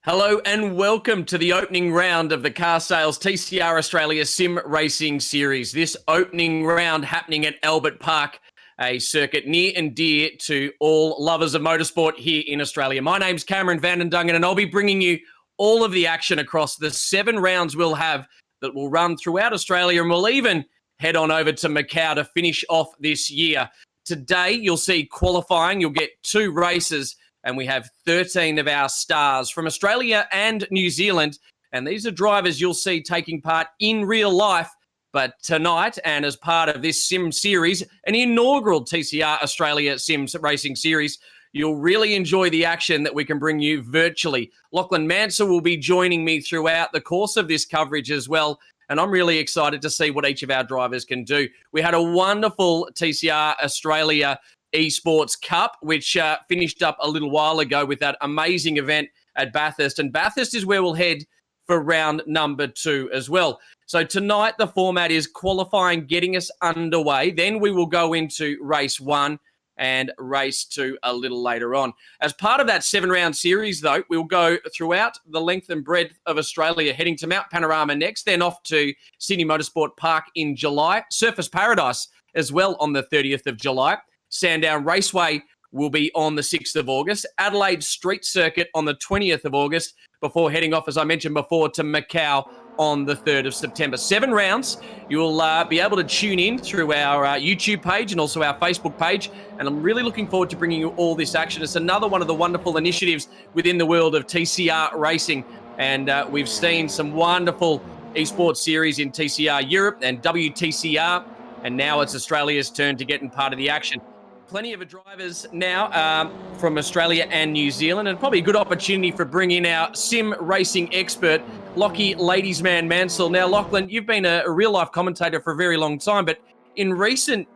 Hello and welcome to the opening round of the Car Sales TCR Australia SIM Racing Series. This opening round happening at Albert Park, a circuit near and dear to all lovers of motorsport here in Australia. My name's Cameron Van Dungan and I'll be bringing you all of the action across the 7 rounds we'll have that will run throughout Australia, and we'll even head on over to Macau to finish off this year. Today you'll see qualifying, you'll get 2 races, and we have 13 of our stars from Australia and New Zealand. And these are drivers you'll see taking part in real life. But tonight, and as part of this sim series, an inaugural TCR Australia SIM Racing Series, you'll really enjoy the action that we can bring you virtually. Lachlan Mansell will be joining me throughout the course of this coverage as well. And I'm really excited to see what each of our drivers can do. We had a wonderful TCR Australia Esports Cup, which finished up a little while ago with that amazing event at Bathurst. And Bathurst is where we'll head for round number 2 as well. So tonight, the format is qualifying, getting us underway. Then we will go into race 1 and race 2 a little later on. As part of that 7-round series, though, we'll go throughout the length and breadth of Australia, heading to Mount Panorama next, then off to Sydney Motorsport Park in July, Surfers Paradise as well on the 30th of July. Sandown Raceway will be on the 6th of August. Adelaide Street Circuit on the 20th of August before heading off, as I mentioned before, to Macau on the 3rd of September. 7 rounds. You'll be able to tune in through our YouTube page and also our Facebook page. And I'm really looking forward to bringing you all this action. It's another one of the wonderful initiatives within the world of TCR racing. And we've seen some wonderful esports series in TCR Europe and WTCR. And now it's Australia's turn to get in part of the action. Plenty of drivers now from Australia and New Zealand, and probably a good opportunity for bringing in our sim racing expert, Lockie Ladies Man Mansell. Now, Lachlan, you've been a real-life commentator for a very long time, but in recent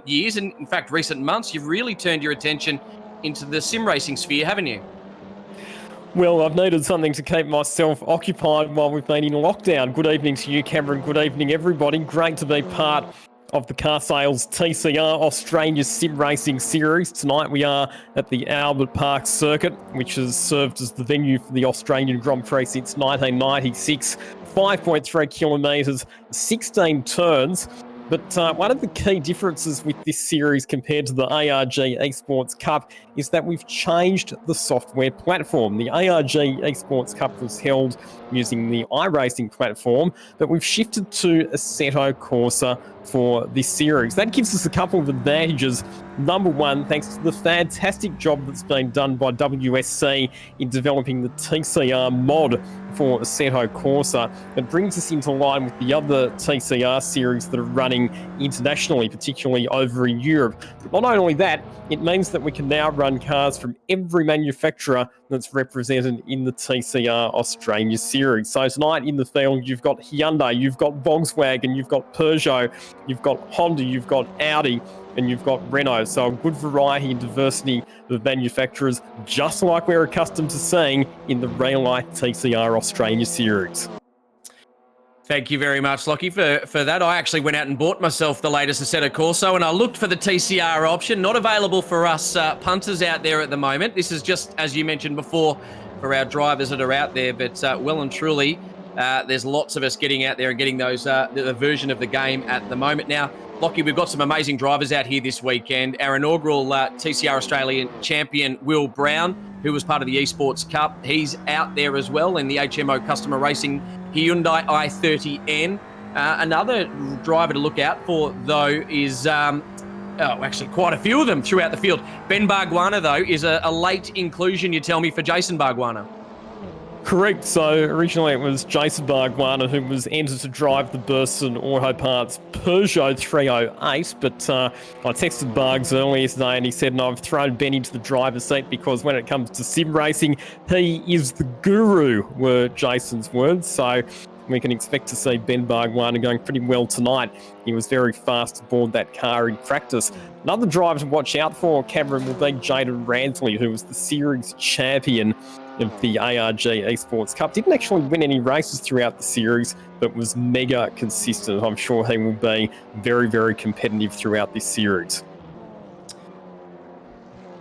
years, and in fact recent months, you've really turned your attention into the sim racing sphere, haven't you? Well, I've needed something to keep myself occupied while we've been in lockdown. Good evening to you, Cameron. Good evening, everybody. Great to be part of the Car Sales TCR Australia SIM Racing Series. Tonight we are at the Albert Park Circuit, which has served as the venue for the Australian Grand Prix since 1996. 5.3 kilometres, 16 turns. But one of the key differences with this series compared to the ARG Esports Cup is that we've changed the software platform. The ARG Esports Cup was held using the iRacing platform, but we've shifted to Assetto Corsa for this series. That gives us a couple of advantages. Number one, thanks to the fantastic job that's been done by WSC in developing the TCR mod for Assetto Corsa, it brings us into line with the other TCR series that are running internationally, particularly over in Europe. But not only that, it means that we can now run cars from every manufacturer that's represented in the TCR Australia series. So tonight in the field, you've got Hyundai, you've got Volkswagen, you've got Peugeot, you've got Honda, you've got Audi, and you've got Renault. So a good variety and diversity of manufacturers, just like we're accustomed to seeing in the real-life TCR Australia series. Thank you very much, Lockie, for that. I actually went out and bought myself the latest Assetto Corsa, and I looked for the TCR option. Not available for us punters out there at the moment. This is just, as you mentioned before, for our drivers that are out there. But well and truly, there's lots of us getting out there and getting those the version of the game at the moment. Now, Lockie, we've got some amazing drivers out here this weekend. Our inaugural TCR Australian champion, Will Brown, who was part of the Esports Cup, he's out there as well in the HMO Customer Racing Hyundai i30N. Another driver to look out for, though, is actually quite a few of them throughout the field. Ben Bargwanna, though, is a late inclusion, you tell me, for Jason Bargwanna. Correct. So originally it was Jason Bargwanna who was entered to drive the Burson Auto Parts Peugeot 308, but I texted Bargs earlier today and he said, no, I've thrown Ben into the driver's seat because when it comes to sim racing, he is the guru, were Jason's words. So we can expect to see Ben Bargwanna going pretty well tonight. He was very fast aboard that car in practice. Another driver to watch out for, Cameron, will be Jaden Ransley, who was the series champion of the ARG Esports Cup. Didn't actually win any races throughout the series, but was mega consistent. I'm sure he will be very, very competitive throughout this series.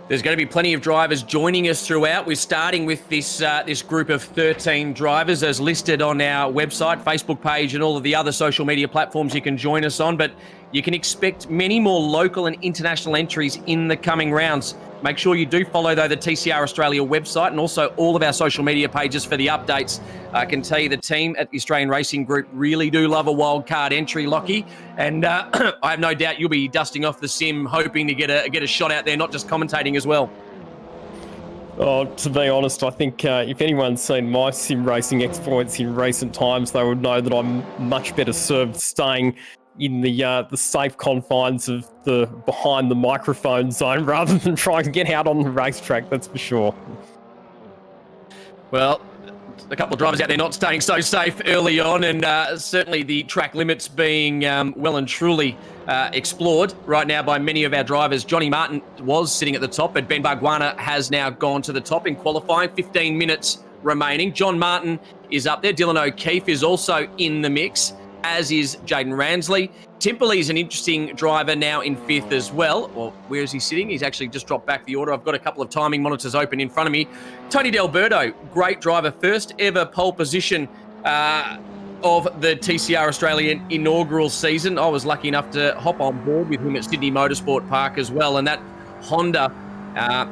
There's going to be plenty of drivers joining us throughout. We're starting with this group of 13 drivers as listed on our website, Facebook page, and all of the other social media platforms you can join us on. But you can expect many more local and international entries in the coming rounds. Make sure you do follow, though, the TCR Australia website and also all of our social media pages for the updates. I can tell you the team at the Australian Racing Group really do love a wild card entry, Lockie. And I have no doubt you'll be dusting off the sim, hoping to get a shot out there, not just commentating as well. Oh, to be honest, I think if anyone's seen my sim racing exploits in recent times, they would know that I'm much better served staying in the safe confines of the behind the microphone zone rather than trying to get out on the racetrack, that's for sure. Well, a couple of drivers out there not staying so safe early on, and certainly the track limits being well and truly explored right now by many of our drivers. Johnny Martin was sitting at the top, but Ben Bargwanna has now gone to the top in qualifying. 15 minutes remaining. John Martin is up there. Dylan O'Keefe is also in the mix, as is Jaden Ransley. Timperley's an interesting driver now in fifth as well. Or where is he sitting? He's actually just dropped back the order. I've got a couple of timing monitors open in front of me. Tony D'Alberto, great driver. First ever pole position of the TCR Australian inaugural season. I was lucky enough to hop on board with him at Sydney Motorsport Park as well. And that Honda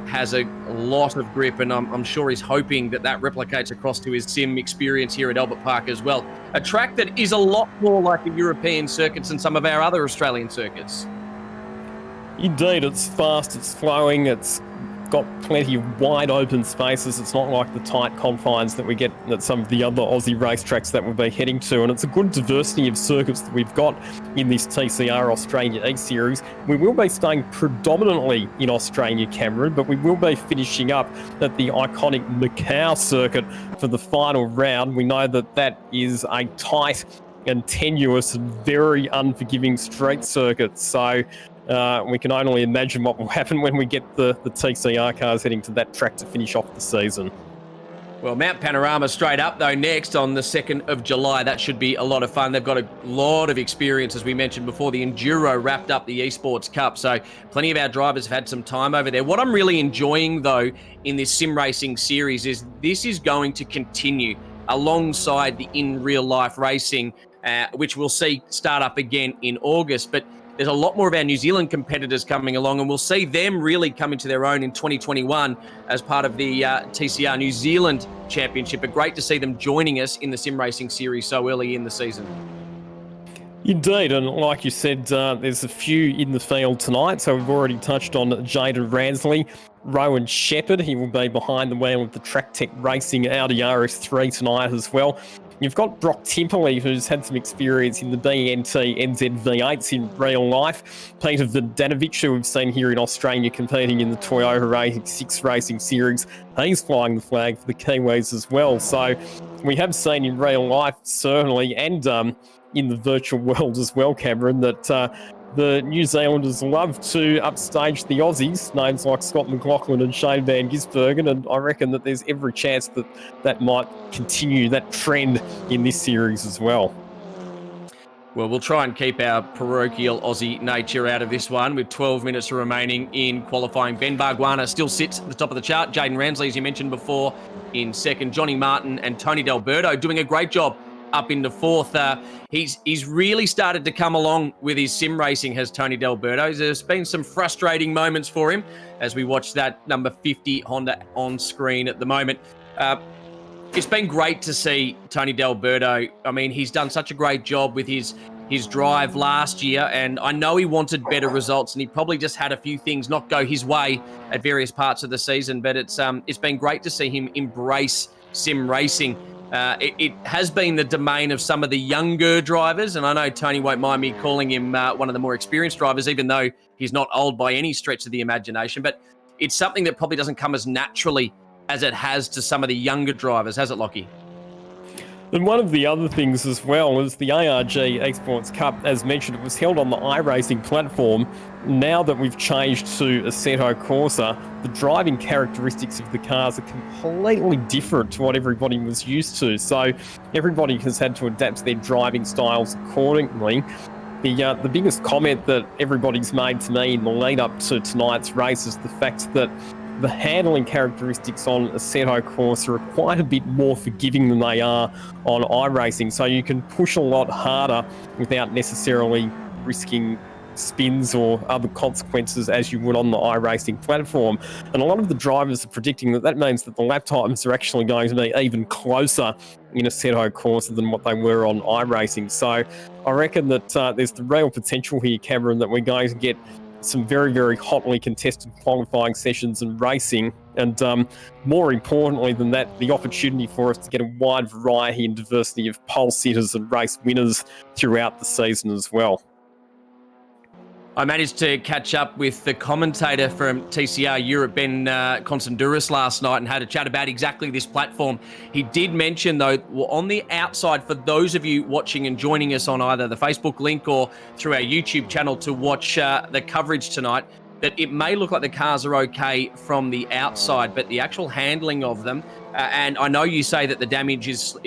has a lot of grip, and I'm sure he's hoping that replicates across to his sim experience here at Albert Park as well. A track that is a lot more like the European circuits than some of our other Australian circuits. Indeed, it's fast, it's flowing, it's got plenty of wide open spaces. It's not like the tight confines that we get at some of the other Aussie racetracks that we'll be heading to, and it's a good diversity of circuits that we've got in this TCR Australia E-Series. We will be staying predominantly in Australia, Cameron, but we will be finishing up at the iconic Macau circuit for the final round. We know that that is a tight and tenuous and very unforgiving street circuit, so we can only imagine what will happen when we get the TCR cars heading to that track to finish off the season. Well, Mount Panorama straight up, though, next on the 2nd of July. That should be a lot of fun. They've got a lot of experience, as we mentioned before. The Enduro wrapped up the Esports Cup, so plenty of our drivers have had some time over there. What I'm really enjoying, though, in this sim racing series is this is going to continue alongside the in-real-life racing, which we'll see start up again in August. But there's a lot more of our New Zealand competitors coming along, and we'll see them really come into their own in 2021 as part of the TCR New Zealand Championship. But great to see them joining us in the sim racing series so early in the season. Indeed, and like you said, there's a few in the field tonight. So we've already touched on Jaden Ransley, Rowan Shepherd. He will be behind the wheel of the Track Tech Racing Audi RS3 tonight as well. You've got Brock Timperley, who's had some experience in the BNT NZV8s in real life. Peter Vodanovic, who we've seen here in Australia competing in the Toyota 6 Racing Series. He's flying the flag for the Kiwis as well. So we have seen in real life, certainly, and in the virtual world as well, Cameron, that the New Zealanders love to upstage the Aussies, names like Scott McLaughlin and Shane Van Gisbergen, and I reckon that there's every chance that that might continue that trend in this series as well. Well, we'll try and keep our parochial Aussie nature out of this one with 12 minutes remaining in qualifying. Ben Bargwanna still sits at the top of the chart. Jaden Ransley, as you mentioned before, in second. Johnny Martin and Tony D'Alberto doing a great job up into fourth. He's really started to come along with his sim racing, has Tony D'Alberto. There's been some frustrating moments for him as we watch that number 50 Honda on screen at the moment. It's been great to see Tony D'Alberto. I mean, he's done such a great job with his drive last year, and I know he wanted better results, and he probably just had a few things not go his way at various parts of the season, but it's been great to see him embrace sim racing. It has been the domain of some of the younger drivers, and I know Tony won't mind me calling him one of the more experienced drivers, even though he's not old by any stretch of the imagination. But it's something that probably doesn't come as naturally as it has to some of the younger drivers, has it, Lockie? And one of the other things as well is the ARG Esports Cup, as mentioned, it was held on the iRacing platform. Now that we've changed to Assetto Corsa, the driving characteristics of the cars are completely different to what everybody was used to. So everybody has had to adapt their driving styles accordingly. The biggest comment that everybody's made to me in the lead up to tonight's race is the fact that the handling characteristics on Assetto Corsa are quite a bit more forgiving than they are on iRacing. So you can push a lot harder without necessarily risking spins or other consequences as you would on the iRacing platform. And a lot of the drivers are predicting that means that the lap times are actually going to be even closer in Assetto Corsa than what they were on iRacing. So I reckon that there's the real potential here, Cameron, that we're going to get some very, very hotly contested qualifying sessions and racing. And more importantly than that, the opportunity for us to get a wide variety and diversity of pole sitters and race winners throughout the season as well. I managed to catch up with the commentator from TCR Europe, Ben Constanduris, last night and had a chat about exactly this platform. He did mention, though, on the outside, for those of you watching and joining us on either the Facebook link or through our YouTube channel to watch the coverage tonight, that it may look like the cars are okay from the outside, but the actual handling of them, and I know you say that the damage is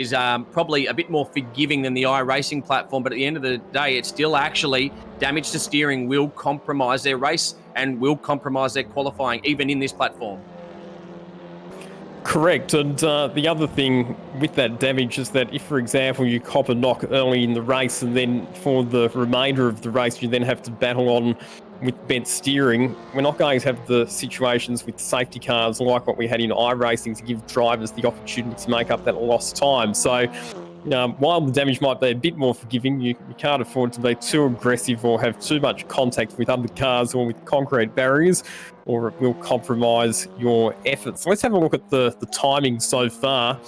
probably a bit more forgiving than the iRacing platform, but at the end of the day, it's still actually damage to steering will compromise their race and will compromise their qualifying, even in this platform. Correct. And the other thing with that damage is that if, for example, you cop a knock early in the race and then for the remainder of the race you then have to battle on with bent steering, we're not going to have the situations with safety cars like what we had in iRacing to give drivers the opportunity to make up that lost time. So while the damage might be a bit more forgiving, you can't afford to be too aggressive or have too much contact with other cars or with concrete barriers, or it will compromise your efforts. Let's have a look at the timing so far.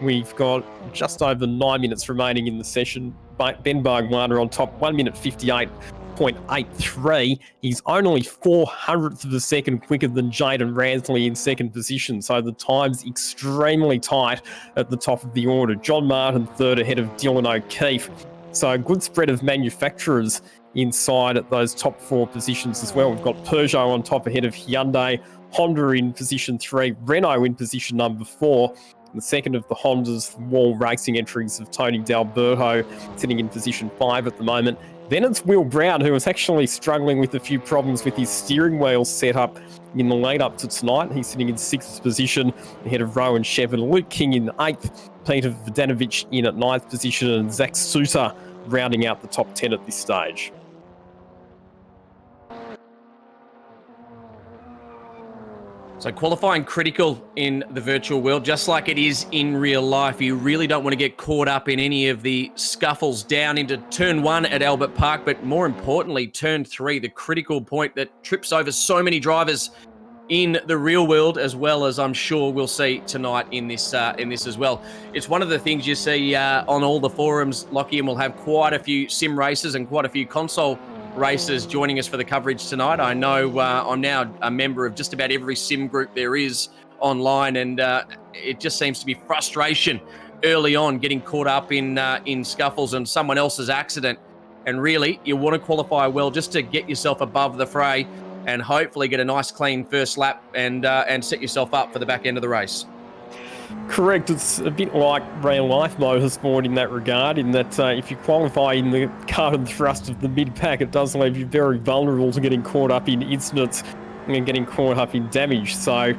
We've got just over 9 minutes remaining in the session. Ben Bargwana on top, 1 minute 58.83. He's only 400th of a second quicker than Jaden Ransley in second position, so the time's extremely tight at the top of the order. John Martin third ahead of Dylan O'Keefe. So a good spread of manufacturers inside at those top four positions as well. We've got Peugeot on top ahead of Hyundai, Honda in position 3, Renault in position number 4. The second of the Honda's wall racing entries of Tony D'Alberto sitting in position 5 at the moment. Then it's Will Brown, who is actually struggling with a few problems with his steering wheel setup in the lead up to tonight. He's sitting in 6th position ahead of Rowan Shevin, Luke King in 8th, Peter Vodanovic in at 9th position, and Zach Sousa rounding out the top 10 at this stage. So qualifying critical in the virtual world, just like it is in real life. You really don't want to get caught up in any of the scuffles down into turn 1 at Albert Park, but more importantly, turn 3, the critical point that trips over so many drivers in the real world, as well as I'm sure we'll see tonight in this as well. It's one of the things you see on all the forums, Lockie, and we'll have quite a few sim races and quite a few console racers joining us for the coverage tonight. I know I'm now a member of just about every sim group there is online, and it just seems to be frustration early on getting caught up in scuffles and someone else's accident. And really, you want to qualify well just to get yourself above the fray and hopefully get a nice clean first lap and set yourself up for the back end of the race. Correct. It's a bit like real life motorsport in that regard, in that if you qualify in the cut and thrust of the mid-pack, it does leave you very vulnerable to getting caught up in incidents and getting caught up in damage. So,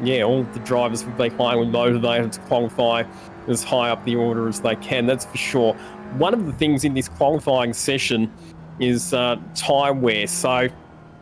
yeah, all the drivers will be highly motivated to qualify as high up the order as they can, that's for sure. One of the things in this qualifying session is tyre wear. So,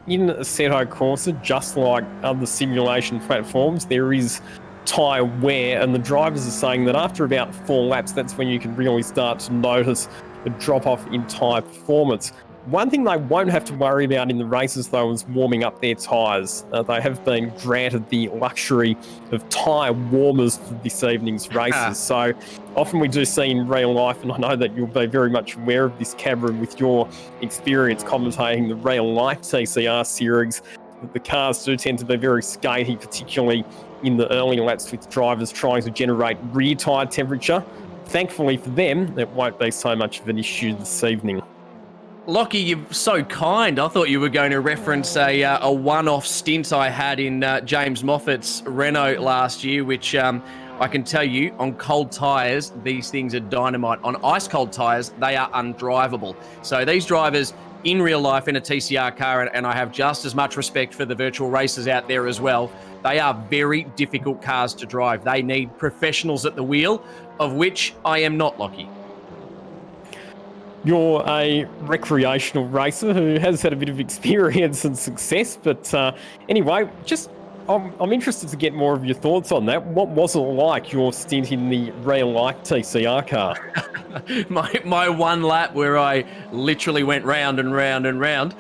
in Assetto Corsa, just like other simulation platforms, there is tyre wear, and the drivers are saying that after about 4 laps, that's when you can really start to notice a drop-off in tyre performance. One thing they won't have to worry about in the races, though, is warming up their tyres. They have been granted the luxury of tyre warmers for this evening's races. So often we do see in real life, and I know that you'll be very much aware of this, Cameron, with your experience commentating the real life TCR series, that the cars do tend to be very skatey, particularly in the early laps with drivers trying to generate rear tyre temperature. Thankfully for them, it won't be so much of an issue this evening. Lockie, you're so kind. I thought you were going to reference a one-off stint I had in James Moffat's Renault last year, which I I can tell you, on cold tyres, these things are dynamite. On ice-cold tyres, they are undrivable. So these drivers in real life in a TCR car, and I have just as much respect for the virtual racers out there as well, they are very difficult cars to drive. They need professionals at the wheel, of which I am not, Lockie. You're a recreational racer who has had a bit of experience and success, but anyway, I'm interested to get more of your thoughts on that. What was it like, your stint in the real-life TCR car? my one lap where I literally went round and round and round.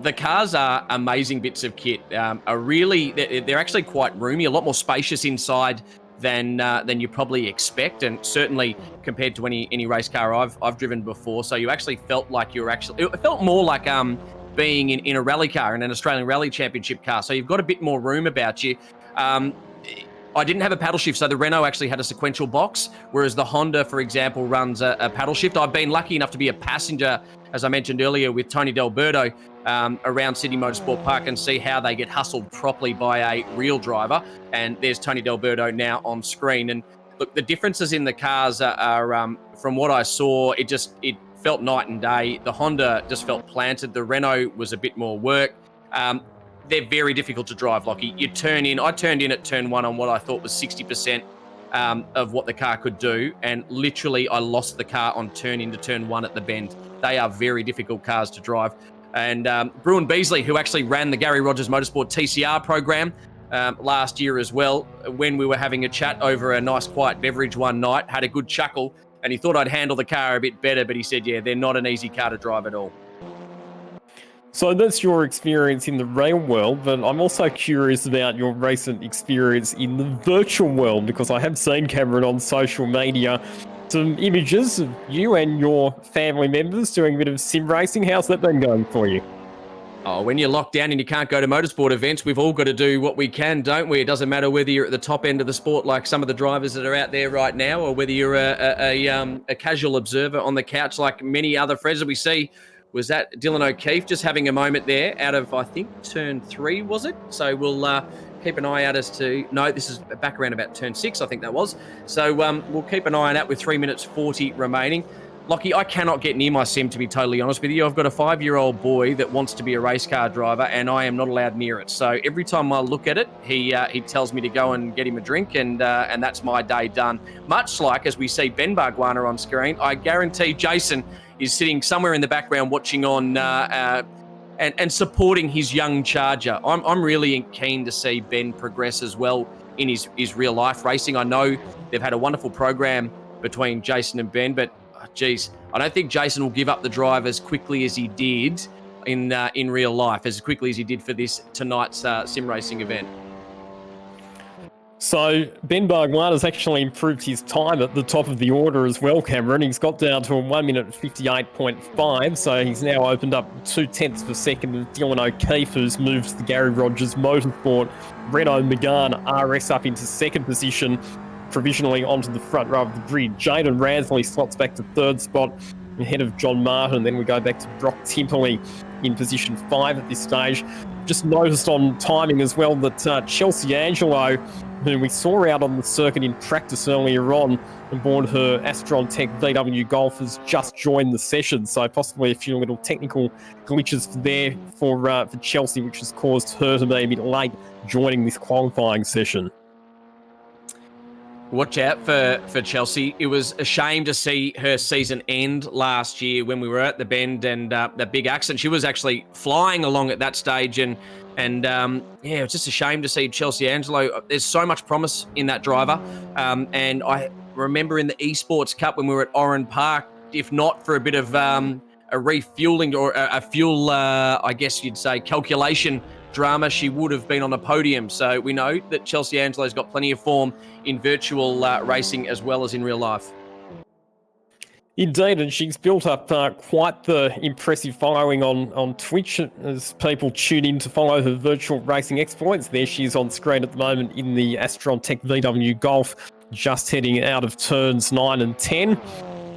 The cars are amazing bits of kit. They're actually quite roomy, a lot more spacious inside than you probably expect, and certainly compared to any race car I've driven before. So you actually felt like it felt more like being in a rally car, in an Australian Rally Championship car. So you've got a bit more room about you. I didn't have a paddle shift, so the Renault actually had a sequential box, whereas the Honda, for example, runs a paddle shift. I've been lucky enough to be a passenger, as I mentioned earlier, with Tony D'Alberto around Sydney Motorsport Park and see how they get hustled properly by a real driver. And there's Tony D'Alberto now on screen. And look, the differences in the cars are from what I saw, it felt night and day. The Honda just felt planted. The Renault was a bit more work. They're very difficult to drive, Lockie. I turned in at turn one on what I thought was 60% of what the car could do, and literally I lost the car on turn one at the bend. They are very difficult cars to drive. And Bruin Beasley, who actually ran the Gary Rogers Motorsport TCR program last year as well, when we were having a chat over a nice quiet beverage one night, had a good chuckle, and he thought I'd handle the car a bit better, but he said, yeah, they're not an easy car to drive at all. So that's your experience in the real world, but I'm also curious about your recent experience in the virtual world, because I have seen, Cameron, on social media some images of you and your family members doing a bit of sim racing. How's that been going for you? Oh, when you're locked down and you can't go to motorsport events, we've all got to do what we can, don't we? It doesn't matter whether you're at the top end of the sport like some of the drivers that are out there right now, or whether you're a casual observer on the couch like many other friends that we see. Was that Dylan O'Keefe just having a moment there out of, I think, turn 3, was it? So we'll keep an eye out as to... No, this is back around about turn 6, I think that was. So we'll keep an eye on that with 3 minutes 40 remaining. Lockie, I cannot get near my sim, to be totally honest with you. I've got a 5-year-old boy that wants to be a race car driver, and I am not allowed near it. So every time I look at it, he tells me to go and get him a drink, and that's my day done. Much like, as we see Ben Bargwanna on screen, I guarantee Jason is sitting somewhere in the background watching on and supporting his young charger. I'm really keen to see Ben progress as well in his real life racing. I know they've had a wonderful program between Jason and Ben, but I don't think Jason will give up the drive as quickly as he did in real life, as quickly as he did for tonight's sim racing event. So Ben Bargwanna's actually improved his time at the top of the order as well, Cameron. He's got down to a 1 minute 58.5, so he's now opened up 0.2 of a second of Dylan O'Keefe, who's moved the Gary Rogers Motorsport Renault Megane RS up into second position, provisionally onto the front row of the grid. Jaden Ransley slots back to third spot ahead of John Martin. Then we go back to Brock Timperley in position 5 at this stage. Just noticed on timing as well that Chelsea Angelo, who we saw out on the circuit in practice earlier on aboard her Astron Tech VW Golf, has just joined the session. So possibly a few little technical glitches there for Chelsea, which has caused her to be a bit late joining this qualifying session. Watch out for Chelsea. It was a shame to see her season end last year when we were at the bend and that big accident. She was actually flying along at that stage, and it's just a shame to see Chelsea Angelo. There's so much promise in that driver, and I remember in the Esports Cup when we were at Oran Park, if not for a bit of a refueling or a fuel, I guess you'd say, calculation drama, she would have been on a podium. So we know that Chelsea Angelo's got plenty of form in virtual racing as well as in real life. Indeed, and she's built up quite the impressive following on Twitch as people tune in to follow her virtual racing exploits. There she is on screen at the moment in the Astron Tech VW Golf, just heading out of turns 9 and 10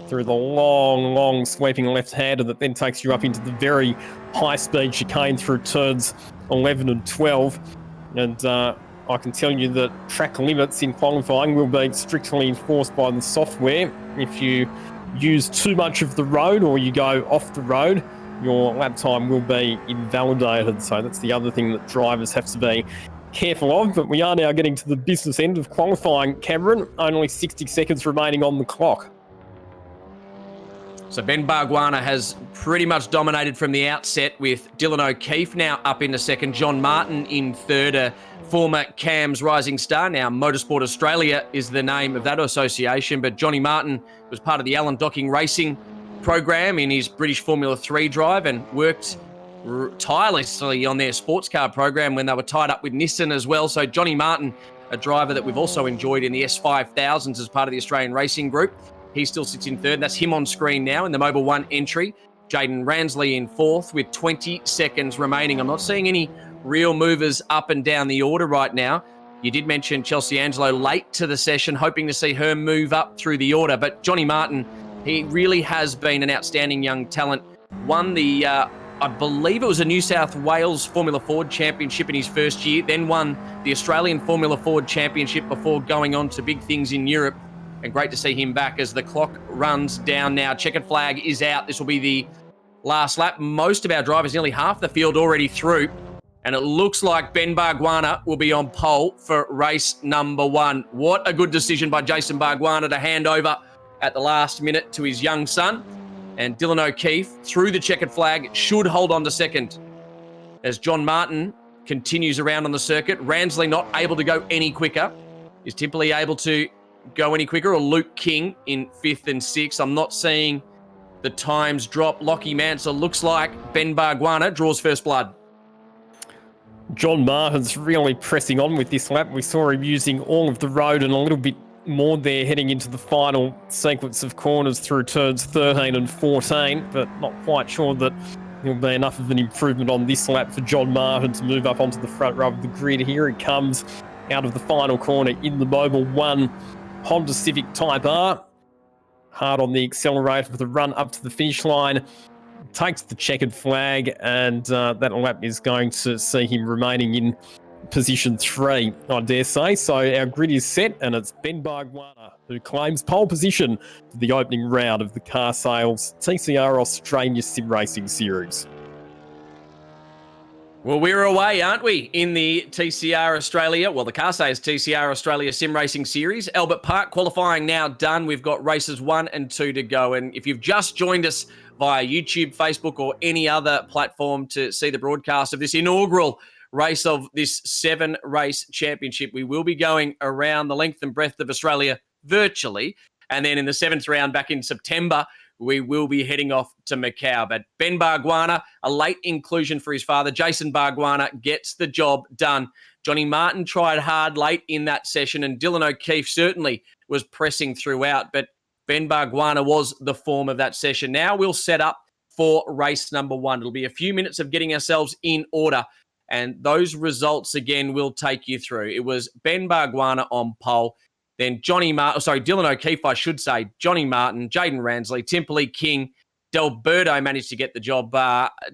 through the long sweeping left-hander that then takes you up into the very high-speed chicane through turns 11 and 12. And I can tell you that track limits in qualifying will be strictly enforced by the software. If you use too much of the road or you go off the road, your lap time will be invalidated. So that's the other thing that drivers have to be careful of. But we are now getting to the business end of qualifying, Cameron. Only 60 seconds remaining on the clock. So Ben Bargwanna has pretty much dominated from the outset, with Dylan O'Keefe now up into second, John Martin in third, a former CAMS rising star. Now Motorsport Australia is the name of that association, but Johnny Martin was part of the Alan Docking Racing program in his British Formula 3 drive and worked tirelessly on their sports car program when they were tied up with Nissan as well. So Johnny Martin, a driver that we've also enjoyed in the S5000s as part of the Australian Racing Group. He still sits in third. That's him on screen now in the Mobil 1 entry. Jaden Ransley in fourth with 20 seconds remaining. I'm not seeing any real movers up and down the order right now. You did mention Chelsea Angelo late to the session, hoping to see her move up through the order. But Johnny Martin, he really has been an outstanding young talent. Won the, I believe it was a New South Wales Formula Ford Championship in his first year, then won the Australian Formula Ford Championship before going on to big things in Europe. And great to see him back as the clock runs down now. Checkered flag is out. This will be the last lap. Most of our drivers, nearly half the field already through. And it looks like Ben Bargwanna will be on pole for race number 1. What a good decision by Jason Bargwanna to hand over at the last minute to his young son. And Dylan O'Keefe, through the checkered flag, should hold on to second. As John Martin continues around on the circuit, Ransley not able to go any quicker. Is Timperley able to go any quicker, or Luke King in 5th and 6th? I'm not seeing the times drop. Lockie Mansell looks like Ben Bargwanna draws first blood. John Martin's really pressing on with this lap. We saw him using all of the road and a little bit more there heading into the final sequence of corners through turns 13 and 14, but not quite sure that there'll be enough of an improvement on this lap for John Martin to move up onto the front row of the grid. Here he comes out of the final corner in the Mobil 1 Honda Civic Type R. Hard on the accelerator for the run up to the finish line. Takes the checkered flag, and that lap is going to see him remaining in position 3, I dare say. So our grid is set, and it's Ben Bargwanna who claims pole position for the opening round of the Car Sales TCR Australia SIM Racing Series. Well, we're away, aren't we, in the TCR Australia, the Car Sales TCR Australia Sim Racing Series. Albert Park qualifying now done. We've got races 1 and 2 to go. And if you've just joined us via YouTube, Facebook, or any other platform to see the broadcast of this inaugural race of this 7-race championship, we will be going around the length and breadth of Australia virtually. And then in the 7th round back in September, we will be heading off to Macau. But Ben Bargwanna, a late inclusion for his father, Jason Bargwanna, gets the job done. Johnny Martin tried hard late in that session, and Dylan O'Keefe certainly was pressing throughout, but Ben Bargwanna was the form of that session. Now we'll set up for race number 1. It'll be a few minutes of getting ourselves in order, and those results again will take you through. It was Ben Bargwanna on pole. Then Dylan O'Keefe, I should say, Johnny Martin, Jaden Ransley, Timperley, King, Delberto managed to get the job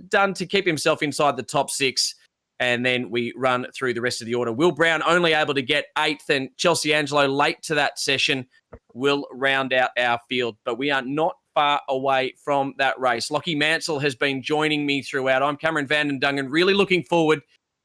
done to keep himself inside the top 6. And then we run through the rest of the order. Will Brown only able to get 8th, and Chelsea Angelo late to that session will round out our field. But we are not far away from that race. Lockie Mansell has been joining me throughout. I'm Cameron Van Dungan, really looking forward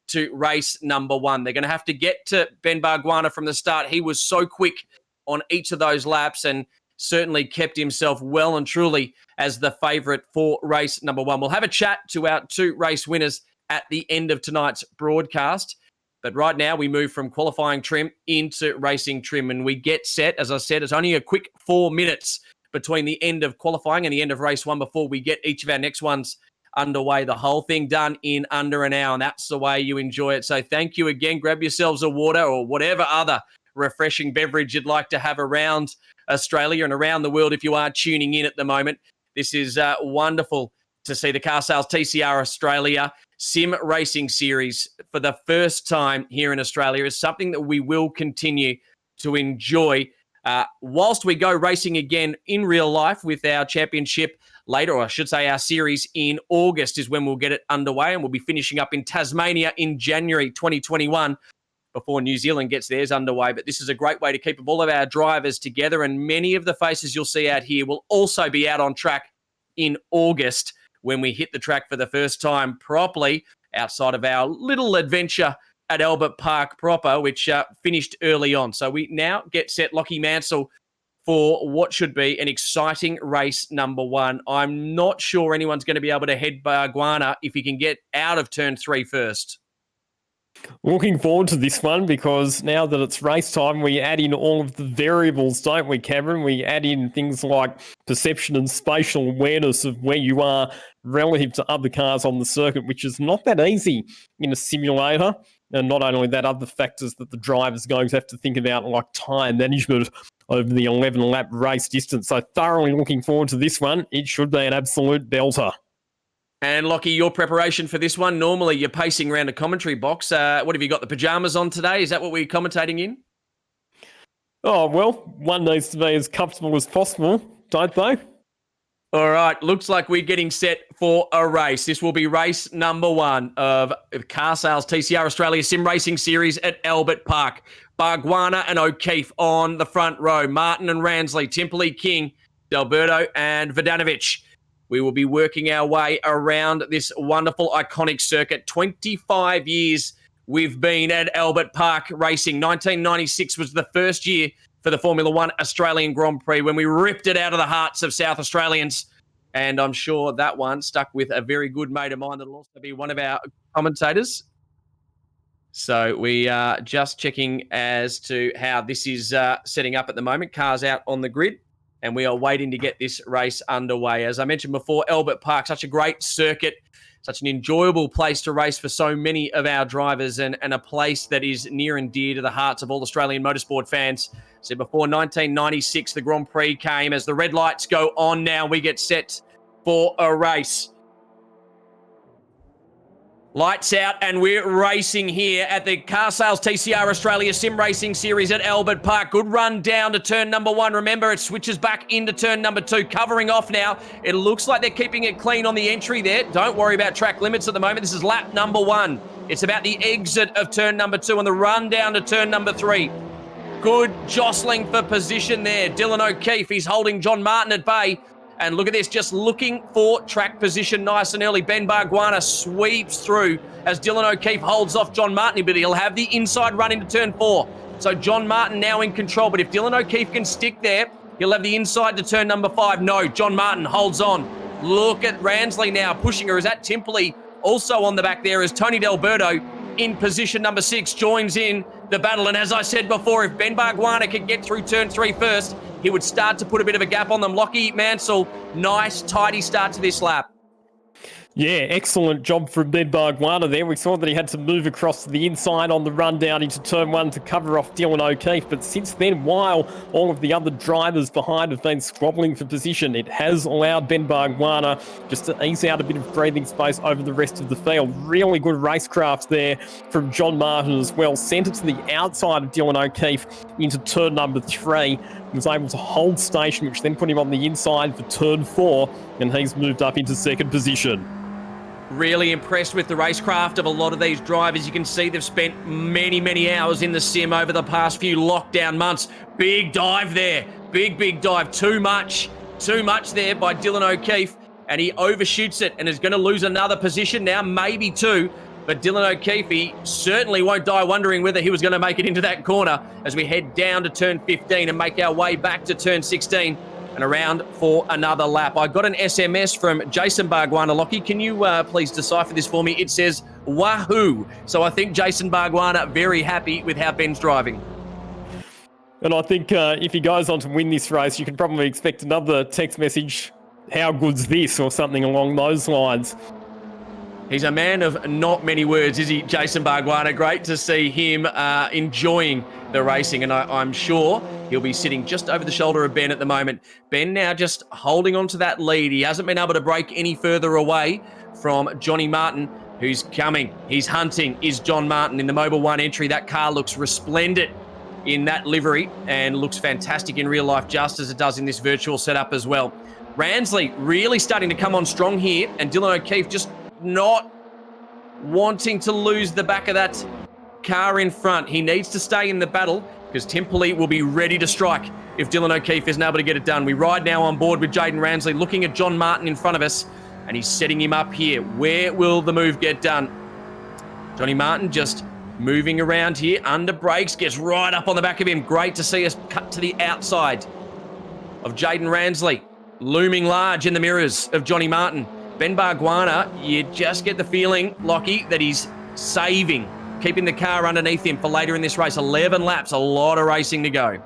to race number 1. They're going to have to get to Ben Bargwanna from the start. He was so quick on each of those laps and certainly kept himself well and truly as the favourite for race number 1. We'll have a chat to our 2 race winners at the end of tonight's broadcast. But right now we move from qualifying trim into racing trim, and we get set. As I said, it's only a quick 4 minutes between the end of qualifying and the end of race 1 before we get each of our next ones underway. The whole thing done in under an hour, and that's the way you enjoy it. So thank you again. Grab yourselves a water or whatever other refreshing beverage you'd like to have around Australia and around the world if you are tuning in at the moment. This is wonderful to see the Car Sales TCR Australia Sim Racing Series for the first time here in Australia. Is something that we will continue to enjoy whilst we go racing again in real life with our championship later, or I should say our series in August is when we'll get it underway, and we'll be finishing up in Tasmania in January 2021. before New Zealand gets theirs underway. But this is a great way to keep all of our drivers together, and many of the faces you'll see out here will also be out on track in August when we hit the track for the first time properly outside of our little adventure at Albert Park proper, which finished early on. So we now get set, Lockie Mansell, for what should be an exciting race number one. I'm not sure anyone's going to be able to head Bargwanna if he can get out of turn 3 first. Looking forward to this one because now that it's race time, we add in all of the variables, don't we, Cameron? We add in things like perception and spatial awareness of where you are relative to other cars on the circuit, which is not that easy in a simulator. And not only that, other factors that the driver's going to have to think about, like tyre management over the 11-lap race distance. So thoroughly looking forward to this one. It should be an absolute belter. And Lockie, your preparation for this one, normally you're pacing around a commentary box. What have you got, the pyjamas on today? Is that what we're commentating in? Oh, well, one needs to be as comfortable as possible, don't they? All right, looks like we're getting set for a race. This will be race number one of Car Sales TCR Australia SIM Racing Series at Albert Park. Bargwanna and O'Keefe on the front row. Martin and Ransley, Timperley, King, D'Alberto and Vodanovic. We will be working our way around this wonderful, iconic circuit. 25 years we've been at Albert Park racing. 1996 was the first year for the Formula One Australian Grand Prix when we ripped it out of the hearts of South Australians. And I'm sure that one stuck with a very good mate of mine that'll also be one of our commentators. So we are just checking as to how this is setting up at the moment. Cars out on the grid, and we are waiting to get this race underway. As I mentioned before, Albert Park, such a great circuit, such an enjoyable place to race for so many of our drivers, and a place that is near and dear to the hearts of all Australian motorsport fans. So before 1996, the Grand Prix came. As the red lights go on now, we get set for a race. Lights out, and we're racing here at the Car Sales TCR Australia Sim Racing Series at Albert Park. Good run down to turn number 1. Remember, it switches back into turn number 2, covering off now. It looks like they're keeping it clean on the entry there. Don't worry about track limits at the moment. This is lap number 1. It's about the exit of turn number 2 and the run down to turn number 3. Good jostling for position there. Dylan O'Keefe, he's holding John Martin at bay. And look at this, just looking for track position nice and early. Ben Bargwanna sweeps through as Dylan O'Keefe holds off John Martin, but he'll have the inside run into turn 4. So John Martin now in control, but if Dylan O'Keefe can stick there, he'll have the inside to turn number 5. No, John Martin holds on. Look at Ransley now pushing her. Is that Timperley also on the back there as Tony D'Alberto in position number 6 joins in the battle. And as I said before, if Ben Bargwanna could get through turn 3 first, he would start to put a bit of a gap on them. Lockie Mansell, nice, tidy start to this lap. Yeah, excellent job from Ben Bargwanna there. We saw that he had to move across to the inside on the run down into turn 1 to cover off Dylan O'Keefe. But since then, while all of the other drivers behind have been squabbling for position, it has allowed Ben Bargwanna just to ease out a bit of breathing space over the rest of the field. Really good racecraft there from John Martin as well. Sent it to the outside of Dylan O'Keefe into turn number 3. He was able to hold station, which then put him on the inside for turn 4, and he's moved up into second position. Really impressed with the racecraft of a lot of these drivers. You can see they've spent many, many hours in the sim over the past few lockdown months. Big dive there. Big dive. Too much there by Dylan O'Keefe. And he overshoots it and is going to lose another position now, maybe 2. But Dylan O'Keefe, he certainly won't die wondering whether he was going to make it into that corner as we head down to turn 15 and make our way back to turn 16. And around for another lap. I got an SMS from Jason Bargwanna. Lockie, can you please decipher this for me? It says, wahoo. So I think Jason Bargwanna very happy with how Ben's driving. And I think if he goes on to win this race, you can probably expect another text message, how good's this, or something along those lines. He's a man of not many words, is he, Jason Bargwanna? Great to see him enjoying the racing, and I'm sure he'll be sitting just over the shoulder of Ben at the moment. Ben now just holding on to that lead. He hasn't been able to break any further away from Johnny Martin, who's coming. He's hunting, is John Martin in the Mobile 1 entry. That car looks resplendent in that livery and looks fantastic in real life, just as it does in this virtual setup as well. Ransley really starting to come on strong here, and Dylan O'Keefe just not wanting to lose the back of that car in front. He needs to stay in the battle because Timperley will be ready to strike if Dylan O'Keefe isn't able to get it done. We ride now on board with Jaden Ransley, looking at John Martin in front of us, and he's setting him up here. Where will the move get done? Johnny Martin just moving around here, under brakes, gets right up on the back of him. Great to see us cut to the outside of Jaden Ransley, looming large in the mirrors of Johnny Martin. Ben Bargwanna, you just get the feeling, Lockie, that he's saving, keeping the car underneath him for later in this race. 11 laps, a lot of racing to go.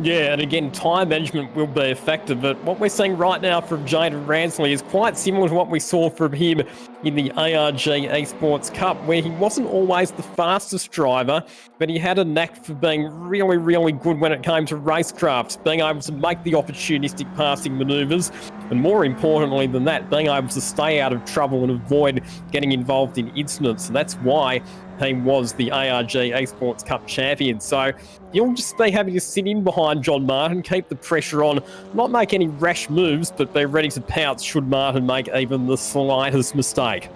Yeah, and again, time management will be a factor, but what we're seeing right now from Jaden Ransley is quite similar to what we saw from him in the ARG Esports Cup, where he wasn't always the fastest driver, but he had a knack for being really, really good when it came to racecrafts, being able to make the opportunistic passing manoeuvres, and more importantly than that, being able to stay out of trouble and avoid getting involved in incidents. And that's why he was the ARG Esports Cup champion. So he'll just be happy to sit in behind John Martin, keep the pressure on, not make any rash moves, but be ready to pounce should Martin make even the slightest mistake.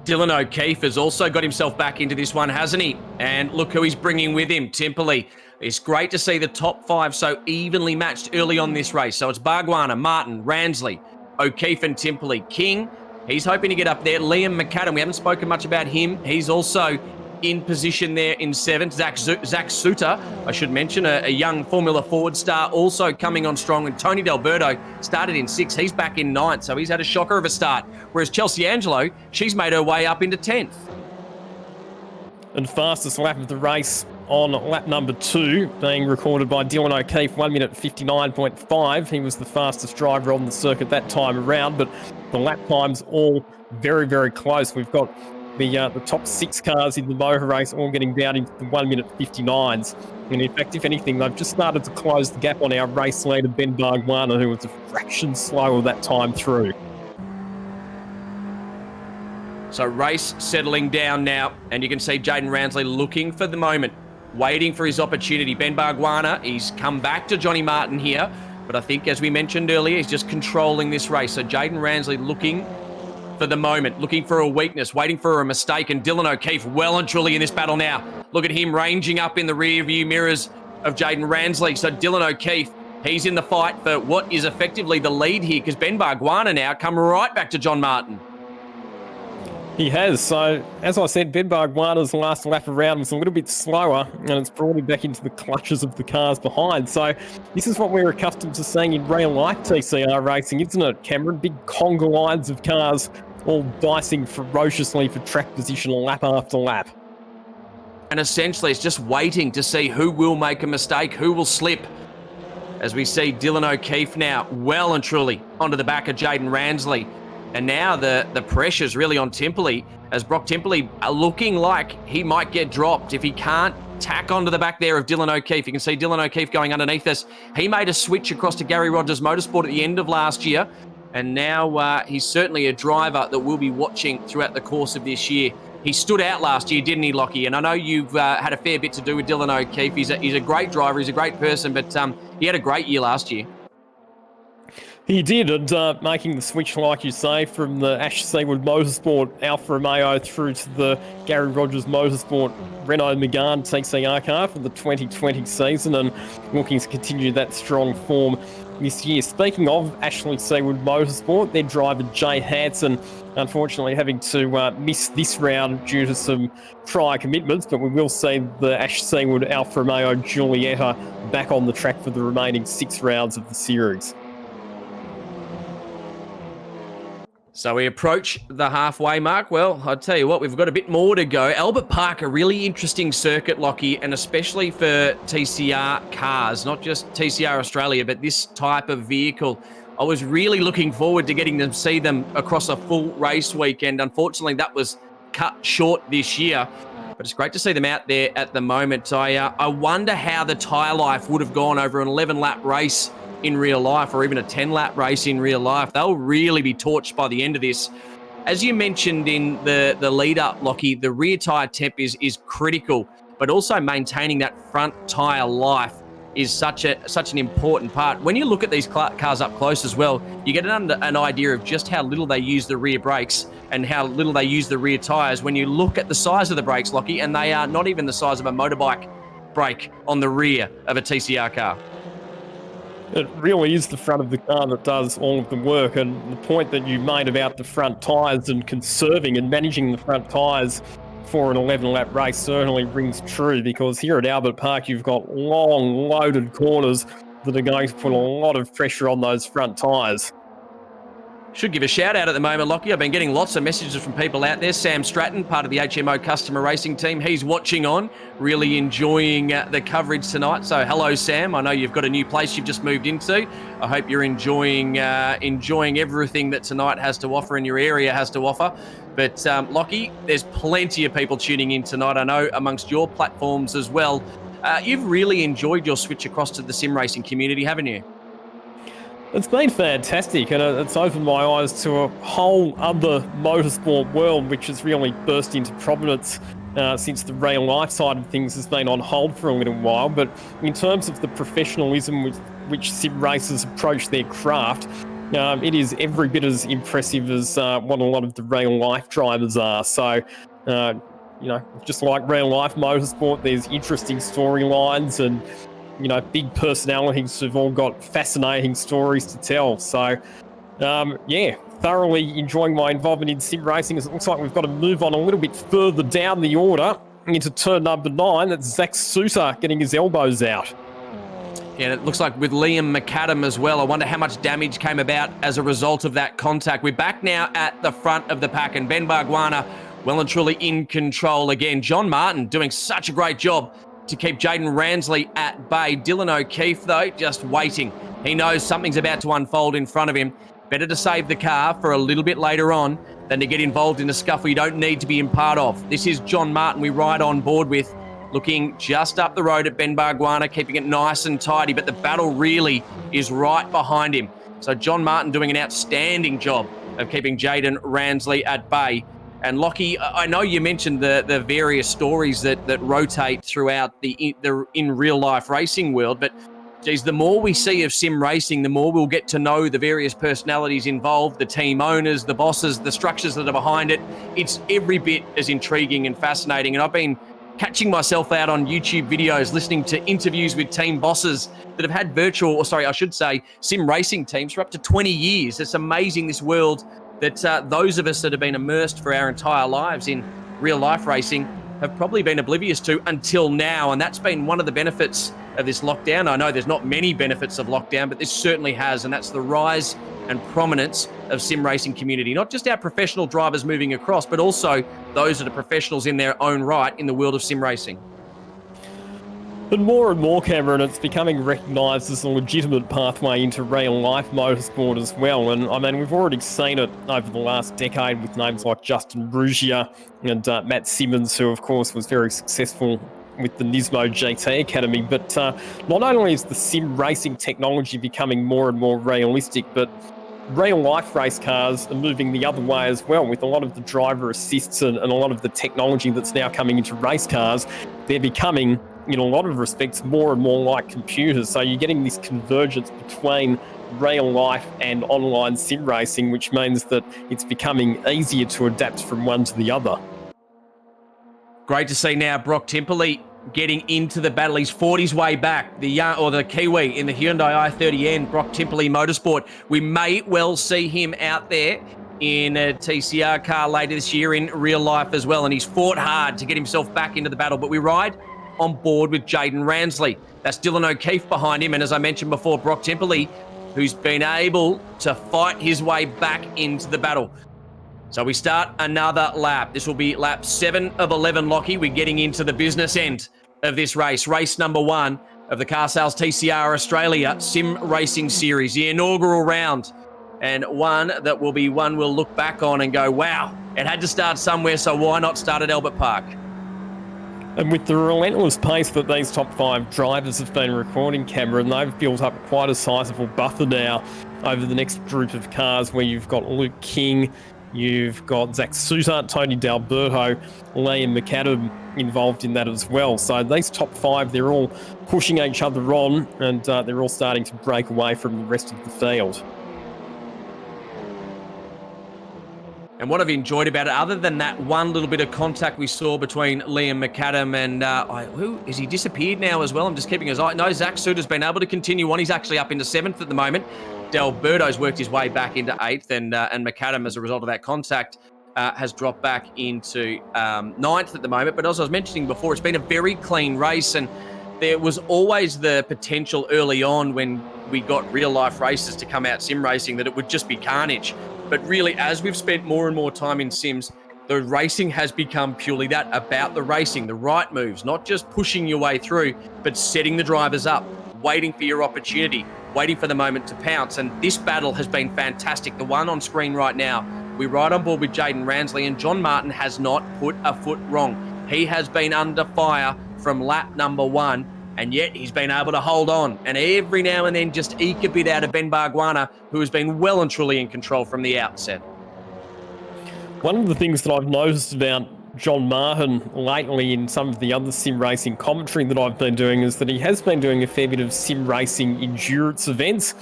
Dylan O'Keefe has also got himself back into this one, hasn't he? And look who he's bringing with him, Timperley. It's great to see the top five so evenly matched early on this race. So it's Bargwanna, Martin, Ransley, O'Keefe and Timperley. King, he's hoping to get up there. Liam McAdam, we haven't spoken much about him. He's also in position there in seventh. Zach Suter, I should mention, a young Formula Ford star, also coming on strong. And Tony D'Alberto started in sixth. He's back in ninth, so he's had a shocker of a start. Whereas Chelsea Angelo, she's made her way up into 10th. And fastest lap of the race on lap number 2, being recorded by Dylan O'Keefe, 1 minute 59.5. He was the fastest driver on the circuit that time around, but the lap times all very, very close. We've got the top 6 cars in the motor race all getting down into the 1 minute 59s. And in fact, if anything, they've just started to close the gap on our race leader, Ben Bargwanna, who was a fraction slower that time through. So race settling down now, and you can see Jaden Ransley looking for the moment, waiting for his opportunity. Ben Bargwanna, he's come back to Johnny Martin here, but I think, as we mentioned earlier, he's just controlling this race. So Jaden Ransley looking for the moment, looking for a weakness, waiting for a mistake, and Dylan O'Keefe well and truly in this battle now. Look at him ranging up in the rear view mirrors of Jaden Ransley. So Dylan O'Keefe, he's in the fight for what is effectively the lead here, because Ben Bargwanna now come right back to John Martin. He has. So, as I said, Ben Bargwanna's last lap around was a little bit slower, and it's brought him back into the clutches of the cars behind. So, this is what we're accustomed to seeing in real-life TCR racing, isn't it, Cameron? Big conga lines of cars all dicing ferociously for track position lap after lap. And essentially, it's just waiting to see who will make a mistake, who will slip. As we see Dylan O'Keefe now well and truly onto the back of Jaden Ransley. And now the pressure's really on Timperley, as Brock Timperley looking like he might get dropped if he can't tack onto the back there of Dylan O'Keefe. You can see Dylan O'Keefe going underneath us. He made a switch across to Gary Rogers Motorsport at the end of last year, and now he's certainly a driver that we'll be watching throughout the course of this year. He stood out last year, didn't he, Lockie? And I know you've had a fair bit to do with Dylan O'Keefe. He's a great driver, he's a great person, but he had a great year last year. He did, and making the switch, like you say, from the Ash Seawood Motorsport Alfa Romeo through to the Gary Rogers Motorsport Renault Megane TCR car for the 2020 season, and looking to continue that strong form this year. Speaking of Ashley Seawood Motorsport, their driver Jay Hansen, unfortunately having to miss this round due to some prior commitments, but we will see the Ash Seawood Alfa Romeo Giulietta back on the track for the remaining 6 rounds of the series. So we approach the halfway mark. Well, I'll tell you what, we've got a bit more to go. Albert Park, a really interesting circuit, Lockie, and especially for TCR cars, not just TCR Australia, but this type of vehicle. I was really looking forward to getting to see them across a full race weekend. Unfortunately, that was cut short this year, but it's great to see them out there at the moment. I wonder how the tyre life would have gone over an 11-lap race in real life, or even a 10-lap race in real life. They'll really be torched by the end of this. As you mentioned in the lead-up, Lockie, the rear tyre temp is critical, but also maintaining that front tyre life is such an important part. When you look at these cars up close as well, you get an idea of just how little they use the rear brakes and how little they use the rear tyres. When you look at the size of the brakes, Lockie, and they are not even the size of a motorbike brake on the rear of a TCR car. It really is the front of the car that does all of the work, and the point that you made about the front tyres and conserving and managing the front tyres for an 11-lap race certainly rings true, because here at Albert Park you've got long, loaded corners that are going to put a lot of pressure on those front tyres. Should give a shout out at the moment, Lockie. I've been getting lots of messages from people out there. Sam Stratton, part of the HMO customer racing team, he's watching on, really enjoying the coverage tonight. So hello, Sam. I know you've got a new place you've just moved into. I hope you're enjoying everything that tonight has to offer and your area has to offer. But Lockie, there's plenty of people tuning in tonight. I know amongst your platforms as well. You've really enjoyed your switch across to the sim racing community, haven't you? It's been fantastic, and it's opened my eyes to a whole other motorsport world, which has really burst into prominence since the real life side of things has been on hold for a little while. But in terms of the professionalism with which sim racers approach their craft, it is every bit as impressive as what a lot of the real life drivers are. So, just like real life motorsport, there's interesting storylines and big personalities who've all got fascinating stories to tell. So, thoroughly enjoying my involvement in sim racing. It looks like we've got to move on a little bit further down the order into turn number 9. That's Zach Souter getting his elbows out. Yeah, it looks like with Liam McAdam as well. I wonder how much damage came about as a result of that contact. We're back now at the front of the pack, and Ben Bargwanna well and truly in control again. John Martin doing such a great job to keep Jaden Ransley at bay. Dylan O'Keefe, though, just waiting. He knows something's about to unfold in front of him. Better to save the car for a little bit later on than to get involved in a scuffle you don't need to be in part of. This is John Martin we ride on board with, looking just up the road at Ben Bargwanna, keeping it nice and tidy, but the battle really is right behind him. So John Martin doing an outstanding job of keeping Jaden Ransley at bay. And Lockie, I know you mentioned the various stories that rotate throughout the in real life racing world, but geez, the more we see of sim racing, the more we'll get to know the various personalities involved, the team owners, the bosses, the structures that are behind it. It's every bit as intriguing and fascinating. And I've been catching myself out on YouTube videos, listening to interviews with team bosses that have had sim racing teams for up to 20 years. It's amazing, this world that those of us that have been immersed for our entire lives in real life racing have probably been oblivious to until now. And that's been one of the benefits of this lockdown. I know there's not many benefits of lockdown, but this certainly has, and that's the rise and prominence of sim racing community. Not just our professional drivers moving across, but also those that are professionals in their own right in the world of sim racing. And more, Cameron, it's becoming recognised as a legitimate pathway into real-life motorsport as well. And, I mean, we've already seen it over the last decade with names like Justin Rugia and Matt Simmons, who, of course, was very successful with the Nismo GT Academy. But not only is the sim racing technology becoming more and more realistic, but real-life race cars are moving the other way as well, with a lot of the driver assists and a lot of the technology that's now coming into race cars. They're becoming, in a lot of respects, more and more like computers. So you're getting this convergence between real life and online sim racing, which means that it's becoming easier to adapt from one to the other. Great to see now Brock Timperley getting into the battle. He's fought his way back. The Kiwi in the Hyundai i30N, Brock Timperley Motorsport. We may well see him out there in a TCR car later this year in real life as well. And he's fought hard to get himself back into the battle. But we ride on board with Jaden Ransley. That's Dylan O'Keefe behind him. And as I mentioned before, Brock Timperley, who's been able to fight his way back into the battle. So we start another lap. This will be lap 7 of 11, Lockie. We're getting into the business end of this race. Race number 1 of the Car Sales TCR Australia Sim Racing Series, the inaugural round. And one that will be one we'll look back on and go, wow, it had to start somewhere, so why not start at Albert Park? And with the relentless pace that these top 5 drivers have been recording, Cameron, they've built up quite a sizable buffer now over the next group of cars, where you've got Luke King, You've got Zach Soutar, Tony D'Alberto, Liam McAdam involved in that as well. So these top five, they're all pushing each other on, and they're all starting to break away from the rest of the field. And what I've enjoyed about it, other than that one little bit of contact we saw between Liam McAdam and who is he disappeared now as well? I'm just keeping his eye. No, Zach Soutar's been able to continue on. He's actually up into 7th at the moment. D'Alberto's worked his way back into 8th, and McAdam, as a result of that contact, has dropped back into 9th at the moment. But as I was mentioning before, it's been a very clean race, and there was always the potential early on when we got real-life races to come out sim racing that it would just be carnage. But really, as we've spent more and more time in sims, the racing has become purely that, about the racing, the right moves, not just pushing your way through, but setting the drivers up, waiting for your opportunity, waiting for the moment to pounce. And this battle has been fantastic. The one on screen right now, we're right on board with Jaden Ransley, and John Martin has not put a foot wrong. He has been under fire from lap number 1, and yet he's been able to hold on and every now and then just eke a bit out of Ben Bargwanna, who has been well and truly in control from the outset. One of the things that I've noticed about John Martin lately in some of the other sim racing commentary that I've been doing is that he has been doing a fair bit of sim racing endurance events.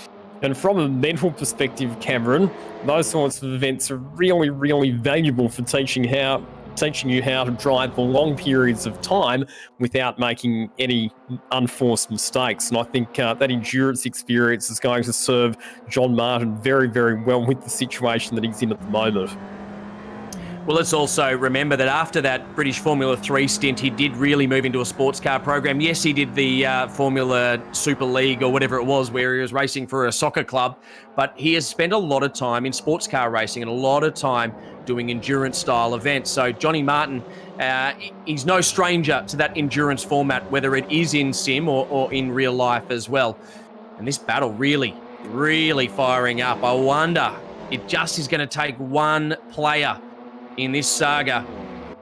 And from a mental perspective, Cameron, those sorts of events are really, really valuable for teaching you how to drive for long periods of time without making any unforced mistakes. And I think that endurance experience is going to serve John Martin very, very well with the situation that he's in at the moment. Well, let's also remember that after that British Formula 3 stint, he did really move into a sports car program. Yes, he did the Formula Super League or whatever it was, where he was racing for a soccer club, but he has spent a lot of time in sports car racing and a lot of time doing endurance style events. So Johnny Martin, he's no stranger to that endurance format, whether it is in sim or in real life as well. And this battle really, really firing up. I wonder, it just is going to take one player in this saga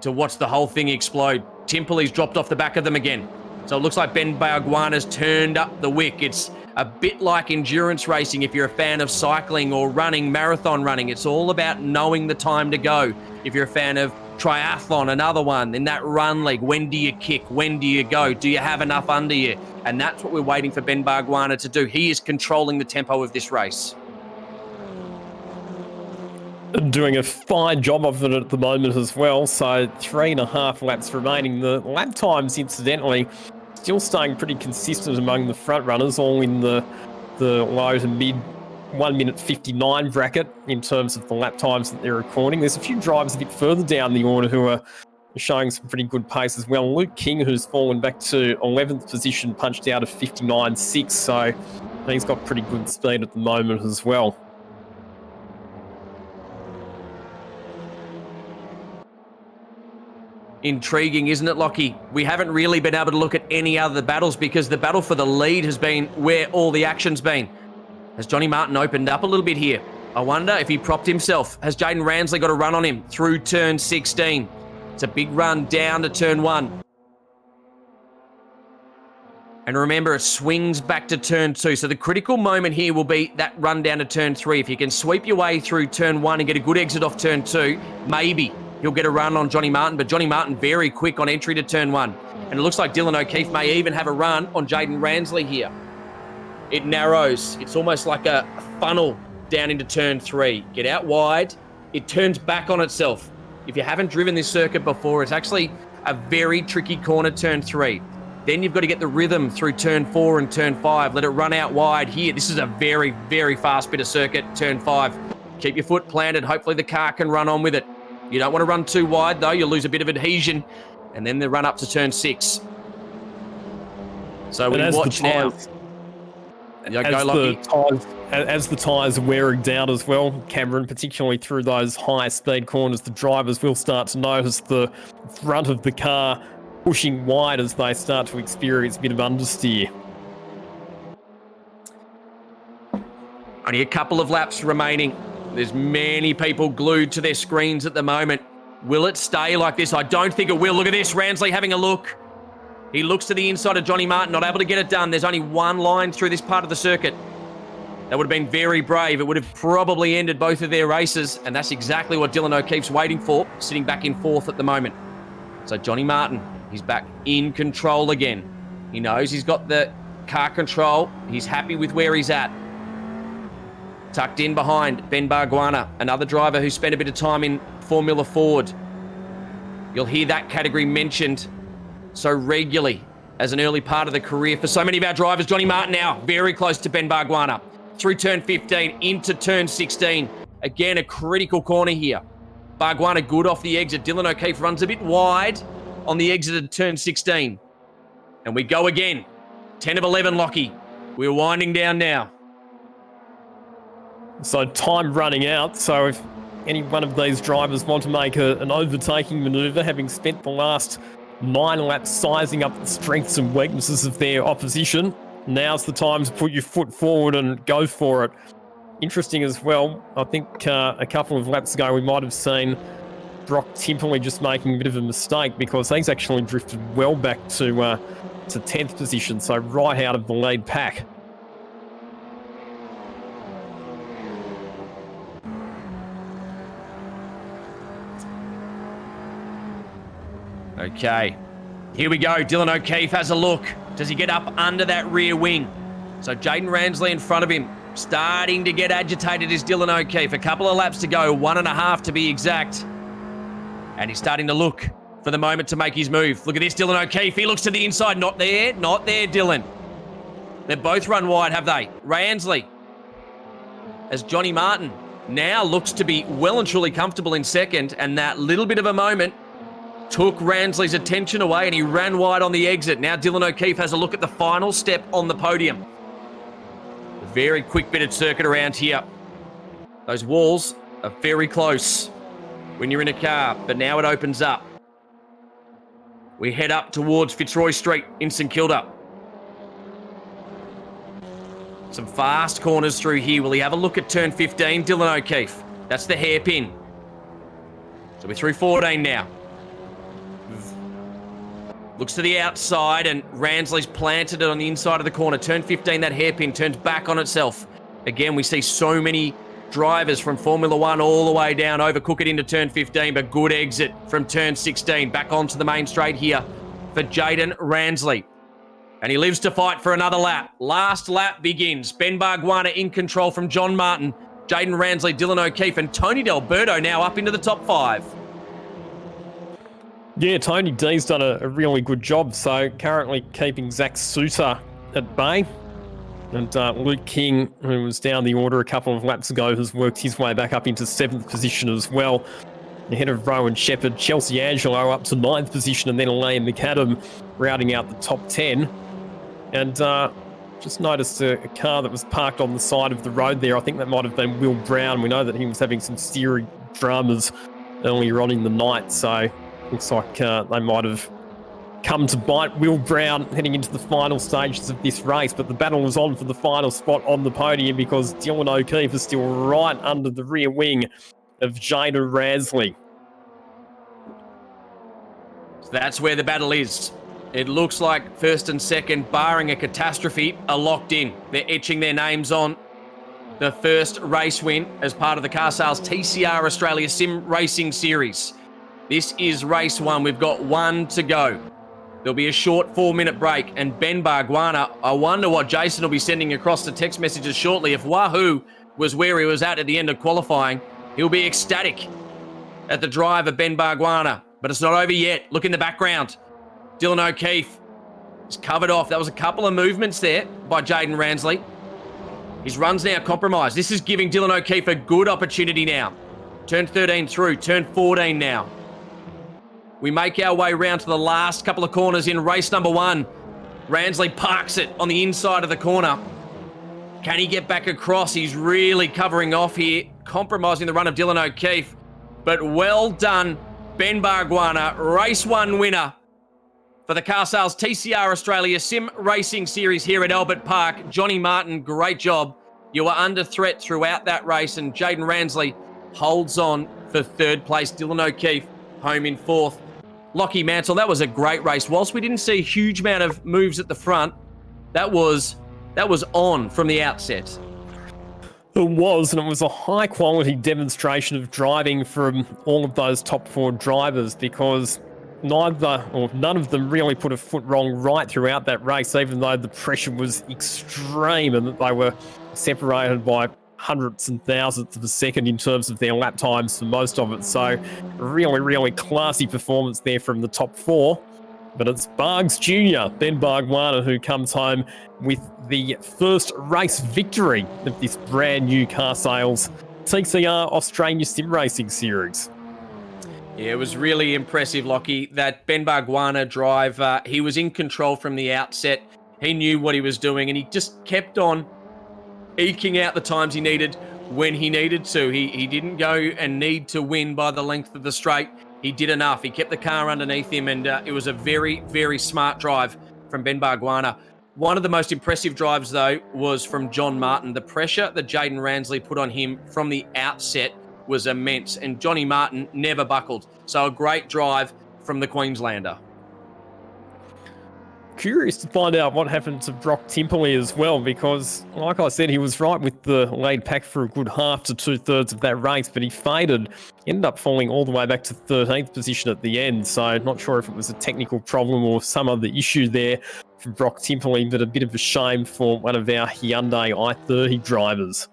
to watch the whole thing explode. Timperley's dropped off the back of them again. So it looks like Ben Bargwanna's turned up the wick. It's a bit like endurance racing if you're a fan of cycling or running, marathon running. It's all about knowing the time to go. If you're a fan of triathlon, another one, in that run leg, when do you kick? When do you go? Do you have enough under you? And that's what we're waiting for Ben Bargwanna to do. He is controlling the tempo of this race. Doing a fine job of it at the moment as well. So 3.5 laps remaining. The lap times, incidentally, still staying pretty consistent among the front runners, all in the low to mid 1 minute 59 bracket in terms of the lap times that they're recording. There's a few drivers a bit further down the order who are showing some pretty good pace as well. Luke King, who's fallen back to 11th position, punched out of 59.6, so he's got pretty good speed at the moment as well. Intriguing, isn't it, Lockie? We haven't really been able to look at any other battles because the battle for the lead has been where all the action's been. Has Johnny Martin opened up a little bit here? I wonder if he propped himself. Has Jaden Ransley got a run on him through turn 16? It's a big run down to turn 1. And remember, it swings back to turn 2. So the critical moment here will be that run down to turn 3. If you can sweep your way through turn 1 and get a good exit off turn 2, maybe he'll get a run on Johnny Martin, but Johnny Martin very quick on entry to turn 1. And it looks like Dylan O'Keefe may even have a run on Jaden Ransley here. It narrows. It's almost like a funnel down into turn 3. Get out wide. It turns back on itself. If you haven't driven this circuit before, it's actually a very tricky corner, turn 3. Then you've got to get the rhythm through turn 4 and turn 5. Let it run out wide here. This is a very, very fast bit of circuit, turn 5. Keep your foot planted. Hopefully the car can run on with it. You don't want to run too wide, though. You'll lose a bit of adhesion. And then the run up to turn 6. So we watch now. As the tyres are wearing down as well, Cameron, particularly through those high speed corners, the drivers will start to notice the front of the car pushing wide as they start to experience a bit of understeer. Only a couple of laps remaining. There's many people glued to their screens at the moment. Will it stay like this? I don't think it will. Look at this. Ransley having a look. He looks to the inside of Johnny Martin, not able to get it done. There's only one line through this part of the circuit. That would have been very brave. It would have probably ended both of their races, and that's exactly what Dylan O'Keefe's waiting for, sitting back in fourth at the moment. So Johnny Martin, he's back in control again. He knows he's got the car control. He's happy with where he's at. Tucked in behind Ben Barguana, another driver who spent a bit of time in Formula Ford. You'll hear that category mentioned so regularly as an early part of the career for so many of our drivers. Johnny Martin now very close to Ben Barguana. Through turn 15 into turn 16. Again, a critical corner here. Barguana good off the exit. Dylan O'Keefe runs a bit wide on the exit of turn 16. And we go again. 10 of 11, Lockie. We're winding down now. So time running out. So if any one of these drivers want to make an overtaking manoeuvre, having spent the last 9 laps sizing up the strengths and weaknesses of their opposition, now's the time to put your foot forward and go for it. Interesting as well, I think a couple of laps ago we might have seen Brock Timperley just making a bit of a mistake because he's actually drifted well back to 10th position, so right out of the lead pack. Okay, here we go. Dylan O'Keefe has a look. Does he get up under that rear wing? So Jaden Ransley in front of him. Starting to get agitated is Dylan O'Keefe. A couple of laps to go, 1.5 to be exact. And he's starting to look for the moment to make his move. Look at this, Dylan O'Keefe. He looks to the inside. Not there, Dylan. They've both run wide, have they? Ransley, as Johnny Martin now looks to be well and truly comfortable in second, and that little bit of a moment took Ransley's attention away and he ran wide on the exit. Now Dylan O'Keefe has a look at the final step on the podium. A very quick bit of circuit around here. Those walls are very close when you're in a car, but now it opens up. We head up towards Fitzroy Street in St Kilda. Some fast corners through here. Will he have a look at turn 15? Dylan O'Keefe. That's the hairpin. So we're through 14 now. Looks to the outside, and Ransley's planted it on the inside of the corner. Turn 15, that hairpin turns back on itself. Again, we see so many drivers from Formula One all the way down, overcook it into turn 15, but good exit from turn 16. Back onto the main straight here for Jaden Ransley. And he lives to fight for another lap. Last lap begins. Ben Barguana in control from John Martin, Jaden Ransley, Dylan O'Keefe, and Tony D'Alberto now up into the top 5. Yeah, Tony D's done a really good job, so currently keeping Zach Suter at bay. And Luke King, who was down the order a couple of laps ago, has worked his way back up into 7th position as well. Ahead of Rowan Shepherd, Chelsea Angelo up to 9th position, and then Liam McAdam rounding out the top 10. And just noticed a car that was parked on the side of the road there. I think that might have been Will Brown. We know that he was having some steering dramas earlier on in the night, so looks like they might have come to bite Will Brown heading into the final stages of this race. But the battle was on for the final spot on the podium because Dylan O'Keefe is still right under the rear wing of Jaden Ransley. So that's where the battle is. It looks like first and second, barring a catastrophe, are locked in. They're etching their names on the first race win as part of the Car Sales TCR Australia SIM Racing Series. This is race 1. We've got 1 to go. There'll be a short 4-minute break, and Ben Barguana, I wonder what Jason will be sending across the text messages shortly. If Wahoo was where he was at the end of qualifying, he'll be ecstatic at the drive of Ben Barguana. But it's not over yet. Look in the background. Dylan O'Keefe is covered off. That was a couple of movements there by Jaden Ransley. His run's now compromised. This is giving Dylan O'Keefe a good opportunity now. Turn 13 through, turn 14 now. We make our way round to the last couple of corners in race number 1. Ransley parks it on the inside of the corner. Can he get back across? He's really covering off here, compromising the run of Dylan O'Keefe. But well done, Ben Barguana, race 1 winner for the Car Sales TCR Australia SIM Racing Series here at Albert Park. Johnny Martin, great job. You were under threat throughout that race, and Jaden Ransley holds on for 3rd place. Dylan O'Keefe home in 4th. Lockie Mansell, that was a great race. Whilst we didn't see a huge amount of moves at the front, that was on from the outset. It was, and it was a high-quality demonstration of driving from all of those top four drivers, because none of them really put a foot wrong right throughout that race, even though the pressure was extreme and that they were separated by hundredths and thousandths of a second in terms of their lap times for most of it. So really, really classy performance there from the top four. But it's Bargs Jr., Ben Bargwana, who comes home with the first race victory of this brand new car sales TCR Australia SIM Racing Series. Yeah, it was really impressive, Lockie. That Ben Bargwana drive, he was in control from the outset. He knew what he was doing, and he just kept on eking out the times he needed when he needed to. He didn't go and need to win by the length of the straight. He did enough. He kept the car underneath him, and it was a very, very smart drive from Ben Bargwana. One of the most impressive drives, though, was from John Martin. The pressure that Jaden Ransley put on him from the outset was immense, and Johnny Martin never buckled. So a great drive from the Queenslander. Curious to find out what happened to Brock Timperley as well, because, like I said, he was right with the lead pack for a good half to two-thirds of that race, but he faded, ended up falling all the way back to 13th position at the end. So not sure if it was a technical problem or some other issue there for Brock Timperley, but a bit of a shame for one of our Hyundai i30 drivers.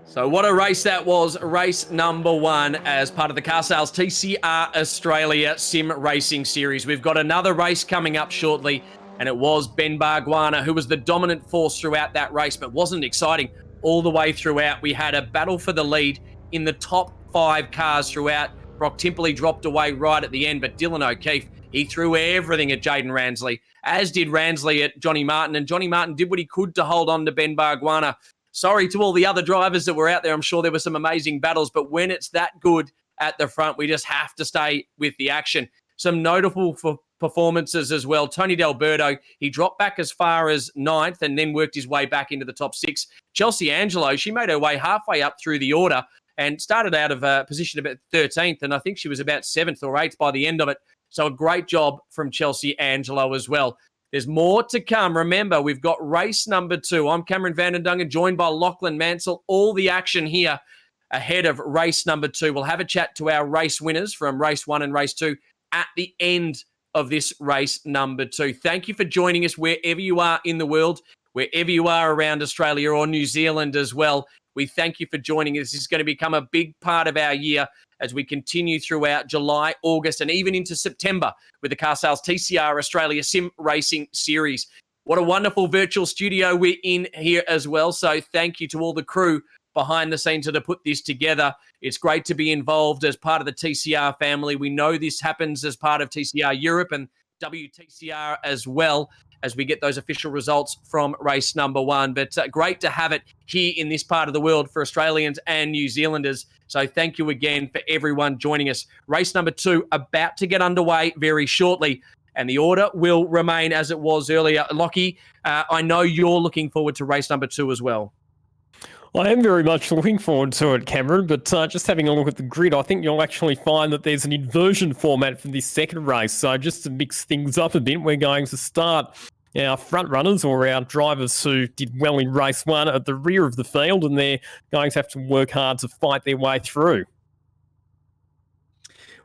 So what a race that was, race number one as part of the Car Sales TCR Australia SIM Racing Series. We've got another race coming up shortly, and it was Ben Bargwana who was the dominant force throughout that race, but wasn't exciting all the way throughout. We had a battle for the lead in the top 5 cars throughout. Brock Timperley dropped away right at the end, but Dylan O'Keefe, he threw everything at Jaden Ransley, as did Ransley at Johnny Martin, and Johnny Martin did what he could to hold on to Ben Bargwana. Sorry to all the other drivers that were out there. I'm sure there were some amazing battles, but when it's that good at the front, we just have to stay with the action. Some notable performances as well. Tony D'Alberto, he dropped back as far as 9th and then worked his way back into the top 6. Chelsea Angelo, she made her way halfway up through the order and started out of a position about 13th, and I think she was about 7th or 8th by the end of it. So a great job from Chelsea Angelo as well. There's more to come. Remember, we've got race number 2. I'm Cameron Vandendungen, joined by Lachlan Mansell. All the action here ahead of race number 2. We'll have a chat to our race winners from race 1 and race 2 at the end of this race number 2. Thank you for joining us wherever you are in the world, wherever you are around Australia or New Zealand as well. We thank you for joining us. This is going to become a big part of our year as we continue throughout July, August, and even into September with the Car Sales TCR Australia SIM Racing Series. What a wonderful virtual studio we're in here as well. So thank you to all the crew behind the scenes that have put this together. It's great to be involved as part of the TCR family. We know this happens as part of TCR Europe and WTCR as well, as we get those official results from race number 1. But great to have it here in this part of the world for Australians and New Zealanders. So thank you again for everyone joining us. Race number 2 about to get underway very shortly, and the order will remain as it was earlier. Lockie, I know you're looking forward to race number 2 as well. I am very much looking forward to it, Cameron, but just having a look at the grid, I think you'll actually find that there's an inversion format for this second race. So just to mix things up a bit, we're going to start our front runners, or our drivers who did well in race 1, at the rear of the field, and they're going to have to work hard to fight their way through.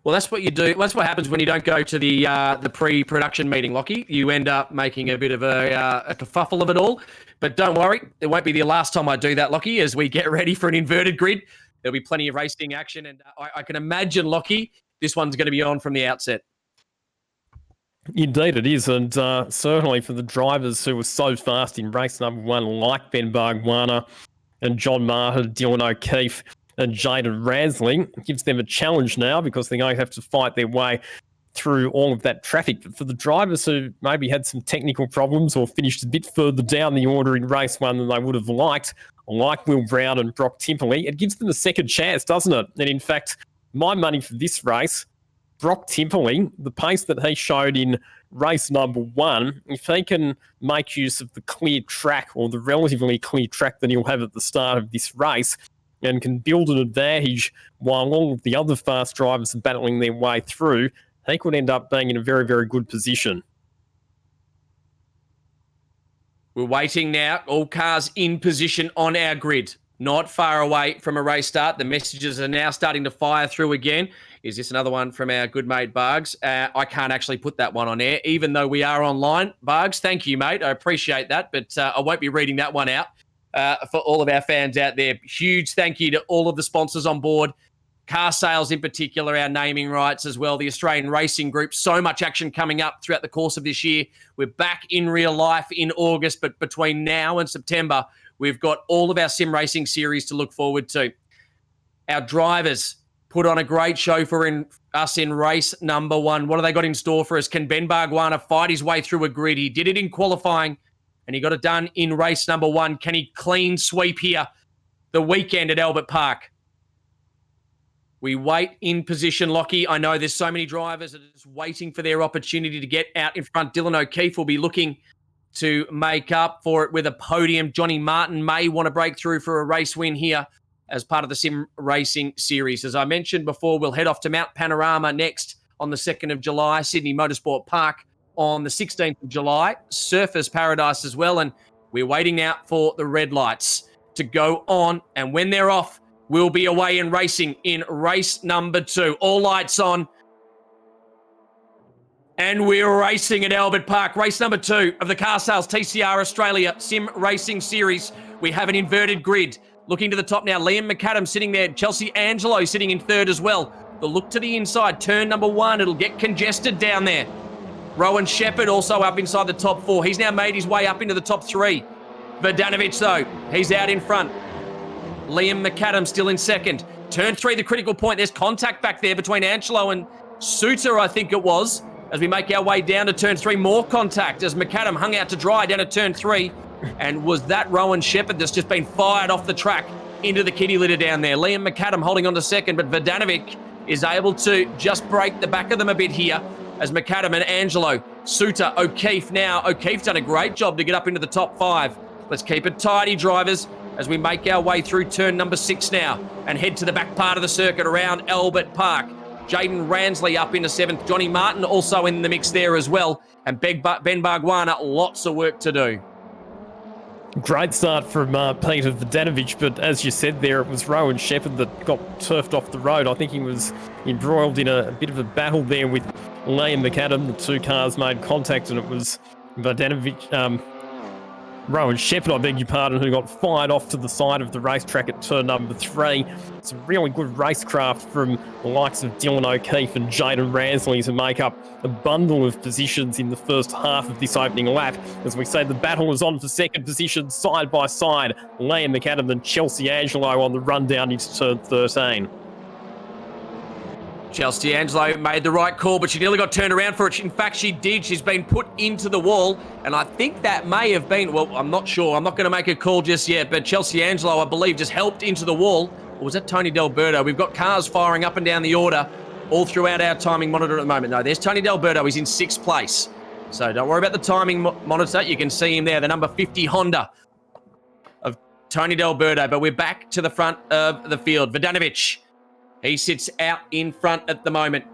Well, that's what you do. That's what happens when you don't go to the pre-production meeting, Lockie. You end up making a bit of a kerfuffle of it all. But don't worry, it won't be the last time I do that, Lockie, as we get ready for an inverted grid. There'll be plenty of racing action, and I can imagine, Lockie, this one's going to be on from the outset. Indeed it is, and certainly for the drivers who were so fast in race number 1, like Ben Bargwana and John Martin, Dylan O'Keefe and Jaden Ransley, it gives them a challenge now, because they're going to have to fight their way through all of that traffic. But for the drivers who maybe had some technical problems or finished a bit further down the order in race 1 than they would have liked, like Will Brown and Brock Timperley, it gives them a second chance, doesn't it? And in fact, my money for this race, Brock Timperley, the pace that he showed in race number 1, if he can make use of the clear track, or the relatively clear track that he'll have at the start of this race, and can build an advantage while all of the other fast drivers are battling their way through, he could end up being in a very, very good position. We're waiting now. All cars in position on our grid. Not far away from a race start. The messages are now starting to fire through again. Is this another one from our good mate, Bugs? I can't actually put that one on air, even though we are online. Bugs, thank you, mate. I appreciate that, but I won't be reading that one out for all of our fans out there. Huge thank you to all of the sponsors on board. Car Sales in particular, our naming rights as well, the Australian Racing Group. So much action coming up throughout the course of this year. We're back in real life in August, but between now and September, we've got all of our sim racing series to look forward to. Our drivers put on a great show for us in race number 1. What have they got in store for us? Can Ben Bargwanna fight his way through a grid? He did it in qualifying, and he got it done in race number 1. Can he clean sweep here the weekend at Albert Park? We wait in position, Lockie. I know there's so many drivers that are just waiting for their opportunity to get out in front. Dylan O'Keefe will be looking to make up for it with a podium. Johnny Martin may want to break through for a race win here as part of the Sim Racing Series. As I mentioned before, we'll head off to Mount Panorama next on the 2nd of July, Sydney Motorsport Park on the 16th of July, Surfers Paradise as well, and we're waiting out for the red lights to go on, and when they're off, we'll be away and racing in race number 2. All lights on. And we're racing at Albert Park. Race number 2 of the Car Sales TCR Australia Sim Racing Series. We have an inverted grid. Looking to the top now, Liam McAdam sitting there. Chelsea Angelo sitting in 3rd as well. The look to the inside, turn number 1. It'll get congested down there. Rowan Shepherd also up inside the top 4. He's now made his way up into the top 3. Verdanovic, though, he's out in front. Liam McAdam still in 2nd. Turn 3, the critical point. There's contact back there between Angelo and Suter, I think it was. As we make our way down to turn 3, more contact as McAdam hung out to dry down at turn 3. And was that Rowan Shepherd that's just been fired off the track into the kitty litter down there? Liam McAdam holding on to 2nd, but Verdanovic is able to just break the back of them a bit here as McAdam and Angelo. Suter, O'Keefe now. O'Keefe's done a great job to get up into the top 5. Let's keep it tidy, drivers, as we make our way through turn number 6 now and head to the back part of the circuit around Albert Park. Jaden Ransley up into 7th. Johnny Martin also in the mix there as well. And Ben Bargwanna, lots of work to do. Great start from Peter Verdanovic, but as you said there, it was Rowan Shepherd that got turfed off the road. I think he was embroiled in a bit of a battle there with Liam McAdam. The 2 cars made contact, and it was Verdanovic, Rowan Shepherd, I beg your pardon, who got fired off to the side of the racetrack at turn number 3. Some really good racecraft from the likes of Dylan O'Keefe and Jaden Ransley to make up a bundle of positions in the first half of this opening lap. As we say, the battle is on for 2nd position, side by side. Liam McAdam and Chelsea Angelo on the run down into turn 13. Chelsea Angelo made the right call, but she nearly got turned around for it. In fact, she did. She's been put into the wall, and I think that may have been, well, I'm not sure. I'm not going to make a call just yet, but Chelsea Angelo, I believe, just helped into the wall. Or was that Tony D'Alberto? We've got cars firing up and down the order all throughout our timing monitor at the moment. No, there's Tony D'Alberto. He's in 6th place. So don't worry about the timing monitor. You can see him there, the number 50 Honda of Tony D'Alberto. But we're back to the front of the field. Verdanovic. He sits out in front at the moment.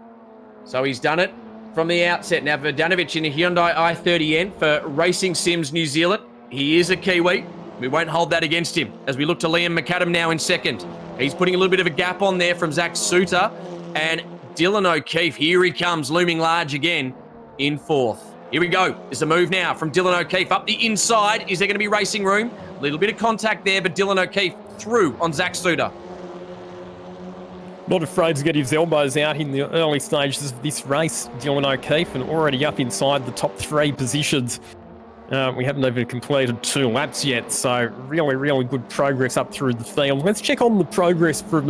So he's done it from the outset. Now Verdanovic in a Hyundai i30N for Racing Sims New Zealand. He is a Kiwi. We won't hold that against him as we look to Liam McAdam now in 2nd. He's putting a little bit of a gap on there from Zach Suter. And Dylan O'Keefe, here he comes, looming large again in 4th. Here we go. There's a move now from Dylan O'Keefe up the inside. Is there going to be racing room? A little bit of contact there, but Dylan O'Keefe through on Zach Suter. Not afraid to get his elbows out in the early stages of this race, Dylan O'Keefe, and already up inside the top 3 positions. We haven't even completed 2 laps yet, so really, really good progress up through the field. Let's check on the progress from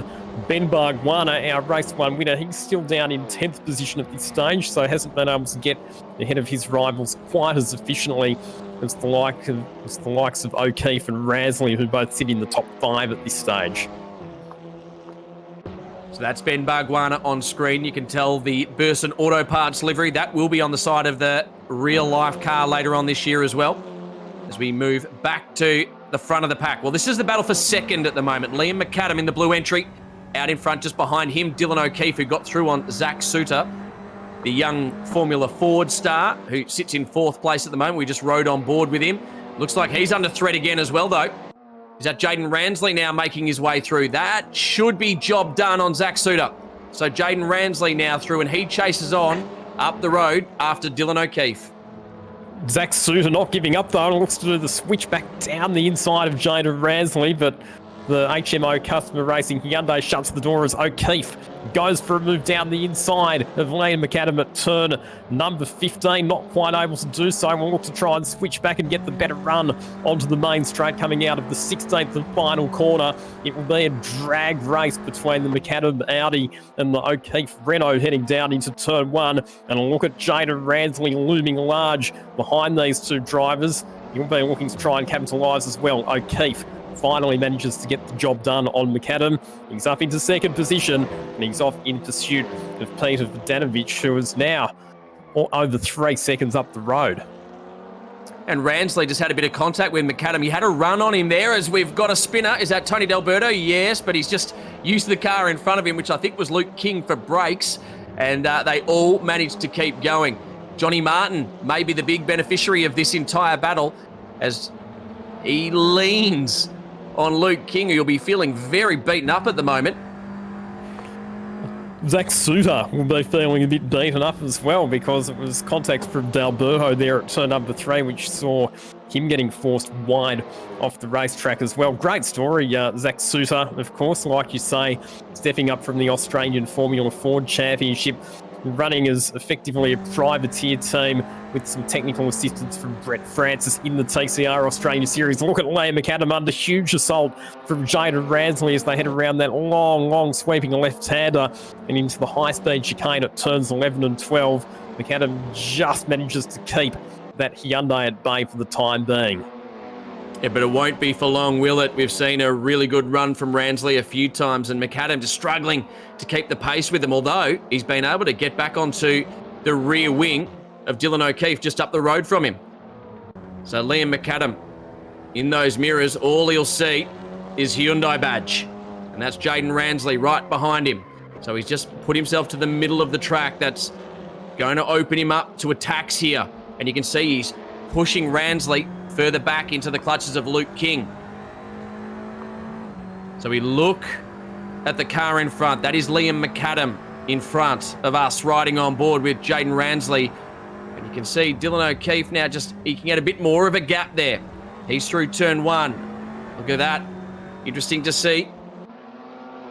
Ben Bargwanna, our race 1 winner. He's still down in 10th position at this stage, so hasn't been able to get ahead of his rivals quite as efficiently as the likes of O'Keefe and Ransley, who both sit in the top 5 at this stage. So that's Ben Bargwanna on screen. You can tell the Burson Auto Parts livery. That will be on the side of the real-life car later on this year as well, as we move back to the front of the pack. Well, this is the battle for 2nd at the moment. Liam McAdam in the blue entry. Out in front, just behind him, Dylan O'Keefe, who got through on Zach Suter, the young Formula Ford star, who sits in 4th place at the moment. We just rode on board with him. Looks like he's under threat again as well, though. Is that Jaden Ransley now making his way through? That should be job done on Zach Suter. So Jaden Ransley now through, and he chases on up the road after Dylan O'Keefe. Zach Suter not giving up though, looks to do the switch back down the inside of Jaden Ransley, but the HMO Customer Racing Hyundai shuts the door as O'Keefe goes for a move down the inside of Liam McAdam at turn number 15. Not quite able to do so. We'll look to try and switch back and get the better run onto the main straight coming out of the 16th and final corner. It will be a drag race between the McAdam Audi and the O'Keefe Renault heading down into turn 1. And a look at Jaden Ransley looming large behind these two drivers. He'll be looking to try and capitalise as well. O'Keefe finally manages to get the job done on McAdam. He's up into second position, and he's off in pursuit of Peter Vodanovic, who is now over 3 seconds up the road. And Ransley just had a bit of contact with McAdam. He had a run on him there as we've got a spinner. Is that Tony D'Alberto? Yes, but he's just used the car in front of him, which I think was Luke King, for brakes, and they all managed to keep going. Johnny Martin may be the big beneficiary of this entire battle as he leans on Luke King, who you'll be feeling very beaten up at the moment. Zach Suter will be feeling a bit beaten up as well, because it was contact from D'Alberto there at turn number 3, which saw him getting forced wide off the racetrack as well. Great story, Zach Suter, of course, like you say, stepping up from the Australian Formula Ford Championship, running as effectively a privateer team with some technical assistance from Brett Francis in the TCR Australia Series. Look at Liam McAdam under huge assault from Jaden Ransley as they head around that long sweeping left-hander and into the high-speed chicane at turns 11 and 12. McAdam just manages to keep that Hyundai at bay for the time being. Yeah, but it won't be for long, will it? We've seen a really good run from Ransley a few times, and McAdam just struggling to keep the pace with him, although he's been able to get back onto the rear wing of Dylan O'Keefe just up the road from him. So Liam McAdam, in those mirrors, all he'll see is Hyundai badge, and that's Jaden Ransley right behind him. So he's just put himself to the middle of the track. That's going to open him up to attacks here, and you can see he's pushing Ransley further back into the clutches of Luke King. So we look at the car in front. That is Liam McAdam in front of us, riding on board with Jaden Ransley. And you can see Dylan O'Keefe now just eking out a bit more of a gap there. He's through turn 1. Look at that. Interesting to see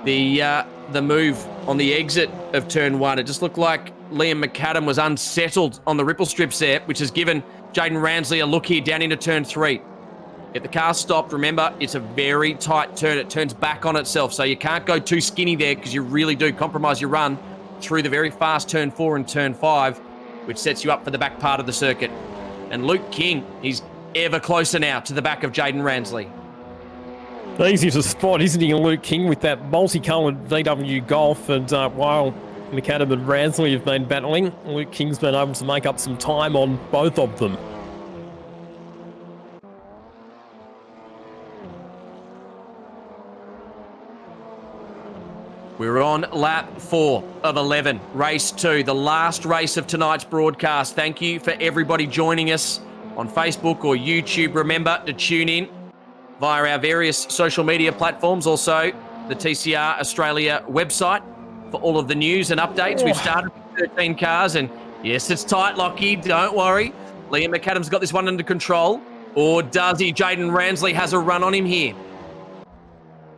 the move on the exit of turn 1. It just looked like Liam McAdam was unsettled on the ripple strips there, which has given Jaden Ransley a look here down into turn 3. Get the car stopped. Remember, it's a very tight turn. It turns back on itself, so you can't go too skinny there because you really do compromise your run through the very fast turn 4 and turn 5, which sets you up for the back part of the circuit. And Luke King, he's ever closer now to the back of Jaden Ransley. Easy to spot, isn't he, Luke King, with that multicoloured VW Golf, and while McAdam and Ransley have been battling, Luke King's been able to make up some time on both of them. We're on lap 4 of 11, race 2, the last race of tonight's broadcast. Thank you for everybody joining us on Facebook or YouTube. Remember to tune in via our various social media platforms, also the TCR Australia website for all of the news and updates. We've started with 13 cars, and yes, it's tight, Lockie, don't worry. Liam McAdam's got this one under control, or does he? Jaden Ransley has a run on him here.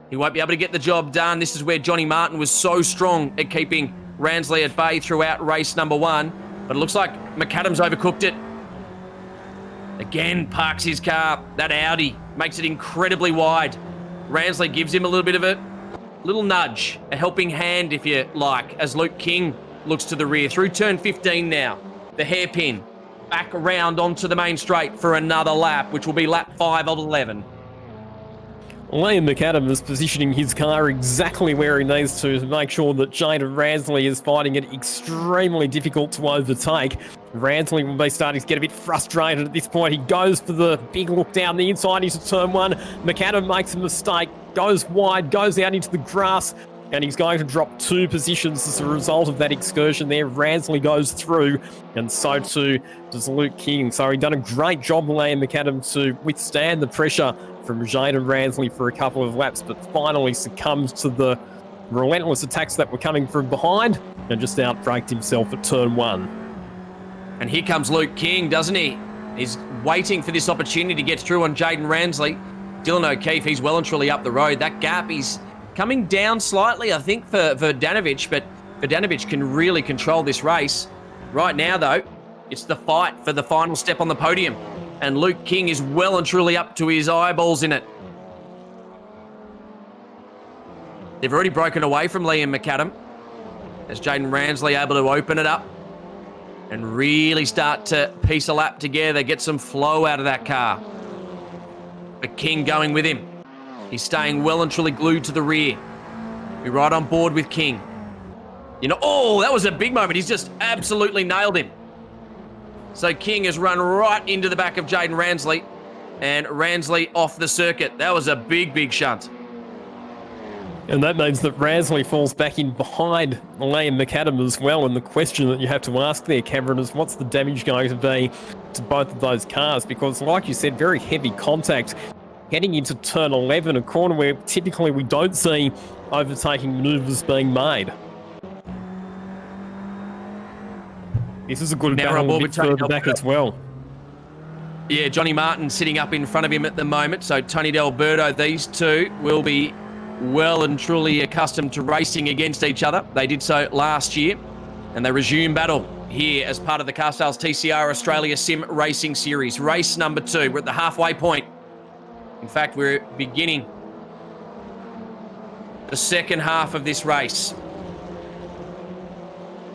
He won't be able to get the job done. This is where Johnny Martin was so strong at keeping Ransley at bay throughout race number 1, but it looks like McAdam's overcooked it. Again, parks his car. That Audi makes it incredibly wide. Ransley gives him a little bit of a little nudge, a helping hand, if you like, as Luke King looks to the rear. Through turn 15 now, the hairpin back around onto the main straight for another lap, which will be lap 5 of 11. Liam McAdam is positioning his car exactly where he needs to make sure that Jaden Ransley is finding it extremely difficult to overtake. Ransley will be starting to get a bit frustrated at this point. He goes for the big look down the inside into turn 1. McAdam makes a mistake, goes wide, goes out into the grass and he's going to drop 2 positions as a result of that excursion there. Ransley goes through, and so too does Luke King. So he's done a great job, Liam McAdam, to withstand the pressure from Jaden Ransley for a couple of laps, but finally succumbs to the relentless attacks that were coming from behind and just outbraked himself at turn 1. And here comes Luke King, doesn't he? He's waiting for this opportunity to get through on Jaden Ransley. Dylan O'Keefe, he's well and truly up the road. That gap is coming down slightly, I think, for Verdanovic, but Verdanovic can really control this race. Right now, though, it's the fight for the final step on the podium, and Luke King is well and truly up to his eyeballs in it. They've already broken away from Liam McAdam, as Jaden Ransley able to open it up and really start to piece a lap together, get some flow out of that car. But King going with him. He's staying well and truly glued to the rear. We're right on board with King. You know, oh, that was a big moment. He's just absolutely nailed him. So King has run right into the back of Jaden Ransley, and Ransley off the circuit. That was a big, big shunt. And that means that Ransley falls back in behind Liam McAdam as well. And the question that you have to ask there, Cameron, is what's the damage going to be to both of those cars? Because, like you said, very heavy contact heading into turn 11, a corner where typically we don't see overtaking manoeuvres being made. This is a good battle a bit further back as well. Yeah, Johnny Martin sitting up in front of him at the moment. So Tony D'Alberto, these two will be well and truly accustomed to racing against each other. They did so last year, and they resume battle here as part of the Car Sales TCR Australia SIM Racing Series. Race number 2. We're at the halfway point. In fact, we're beginning the second half of this race.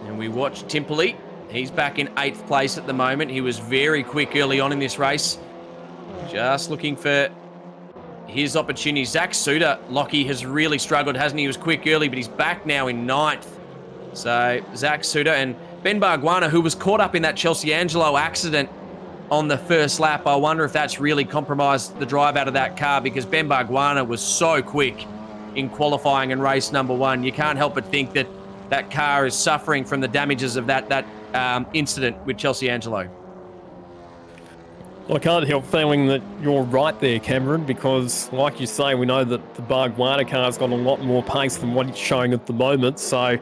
And we watch Timperley. He's back in 8th place at the moment. He was very quick early on in this race. Just looking for his opportunity. Zach Suter, Lockie, has really struggled, hasn't he? He was quick early, but he's back now in 9th. So Zach Suter and Ben Barguana, who was caught up in that Chelsea Angelo accident on the first lap. I wonder if that's really compromised the drive out of that car, because Ben Barguana was so quick in qualifying in race number 1. You can't help but think that that car is suffering from the damages of that incident with Chelsea Angelo. Well, I can't help feeling that you're right there, Cameron, because like you say, we know that the Barguana car's got a lot more pace than what it's showing at the moment. So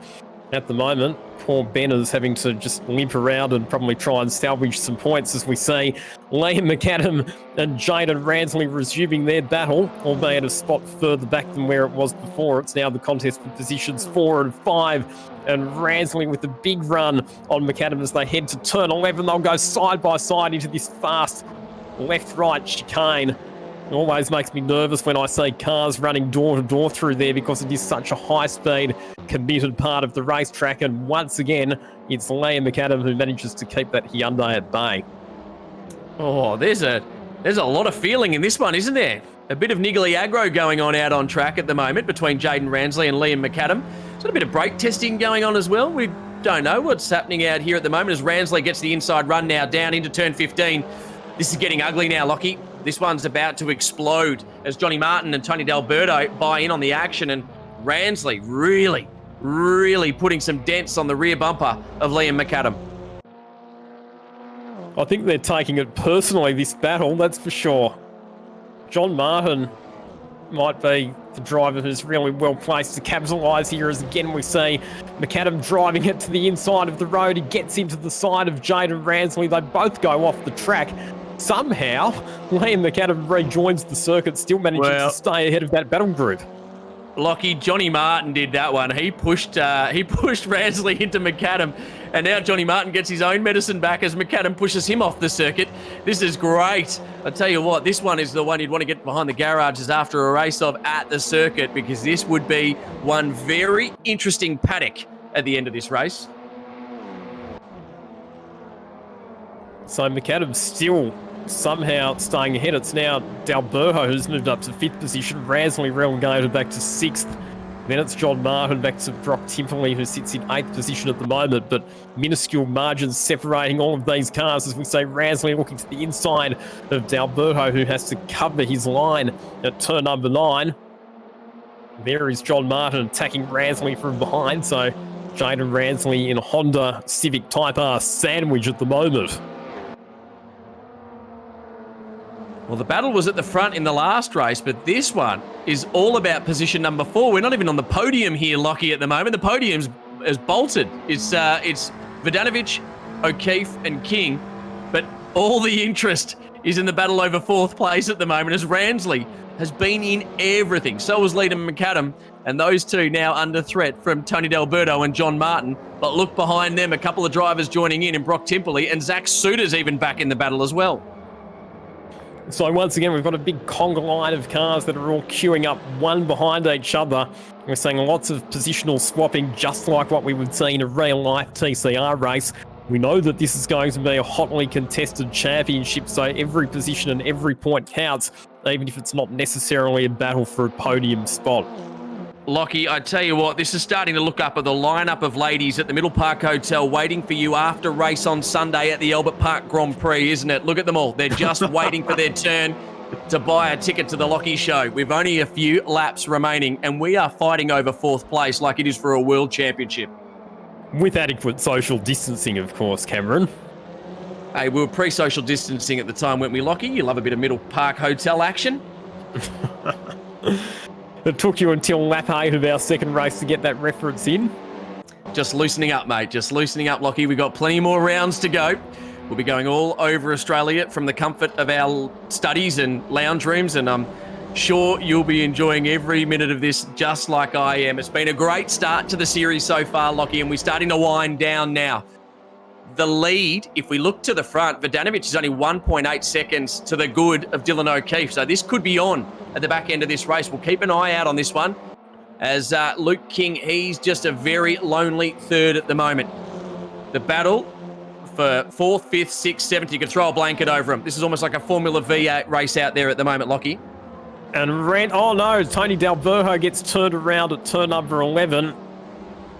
at the moment, poor Ben is having to just limp around and probably try and salvage some points, as we see Liam McAdam and Jaden Ransley resuming their battle, albeit a spot further back than where it was before. It's now the contest for positions 4 and 5, and Ransley with a big run on McAdam as they head to turn 11. They'll go side by side into this fast left-right chicane. It always makes me nervous when I see cars running door to door through there, because it is such a high-speed, committed part of the racetrack. And once again, it's Liam McAdam who manages to keep that Hyundai at bay. Oh, there's a lot of feeling in this one, isn't there? A bit of niggly aggro going on out on track at the moment between Jaden Ransley and Liam McAdam. There's a bit of brake testing going on as well. We don't know what's happening out here at the moment as Ransley gets the inside run now down into turn 15. This is getting ugly now, Lockie. This one's about to explode as Johnny Martin and Tony D'Alberto buy in on the action, and Ransley really putting some dents on the rear bumper of Liam McAdam. I think they're taking it personally, this battle, that's for sure. John Martin might be the driver who's really well placed to capitalise here, as again we see McAdam driving it to the inside of the road. He gets into the side of Jaden Ransley. They both go off the track. Somehow, Liam McAdam rejoins the circuit, still managing to stay ahead of that battle group. Lockie, Johnny Martin did that one. He pushed Ransley into McAdam, and now Johnny Martin gets his own medicine back as McAdam pushes him off the circuit. This is great. I tell you what, this one is the one you'd want to get behind the garages after a race of at the circuit, because this would be one very interesting paddock at the end of this race. So McAdam still somehow staying ahead. It's now D'Alberto who's moved up to 5th position. Ransley relegated back to 6th. Then it's John Martin back to Brock Timperley, who sits in 8th position at the moment, but minuscule margins separating all of these cars, as we say Ransley looking to the inside of D'Alberto, who has to cover his line at turn number 9. There is John Martin attacking Ransley from behind. So Jaden Ransley in a Honda Civic Type R sandwich at the moment. Well, the battle was at the front in the last race, but this one is all about position number 4. We're not even on the podium here, Lockie, at the moment. The podium's is bolted. It's Vodanovic, O'Keefe and King, but all the interest is in the battle over 4th place at the moment as Ransley has been in everything. So was Liam McAdam, and those two now under threat from Tony D'Alberto and John Martin. But look behind them, a couple of drivers joining in Brock Timperley, and Zach Suter's even back in the battle as well. So once again, we've got a big conga line of cars that are all queuing up one behind each other. We're seeing lots of positional swapping, just like what we would see in a real-life TCR race. We know that this is going to be a hotly contested championship, so every position and every point counts, even if it's not necessarily a battle for a podium spot. Lockie, I tell you what, this is starting to look up at the lineup of ladies at the Middle Park Hotel waiting for you after race on Sunday at the Albert Park Grand Prix, isn't it? Look at them all. They're just waiting for their turn to buy a ticket to the Lockie show. We've only a few laps remaining, and we are fighting over 4th place like it is for a world championship. With adequate social distancing, of course, Cameron. Hey, we were pre-social distancing at the time, weren't we, Lockie? You love a bit of Middle Park Hotel action. It took you until lap 8 of our second race to get that reference in. Just loosening up, mate. Just loosening up, Lockie. We've got plenty more rounds to go. We'll be going all over Australia from the comfort of our studies and lounge rooms, and I'm sure you'll be enjoying every minute of this just like I am. It's been a great start to the series so far, Lockie, and we're starting to wind down now. The lead, if we look to the front, Vodanovic is only 1.8 seconds to the good of Dylan O'Keefe, so this could be on at the back end of this race. We'll keep an eye out on this one as Luke King, he's just a very lonely 3rd at the moment. The battle for 4th, 5th, 6th, 7th, you could throw a blanket over him. This is almost like a Formula V race out there at the moment, Lockie. And oh no, Tony D'Alberto gets turned around at turn number 11.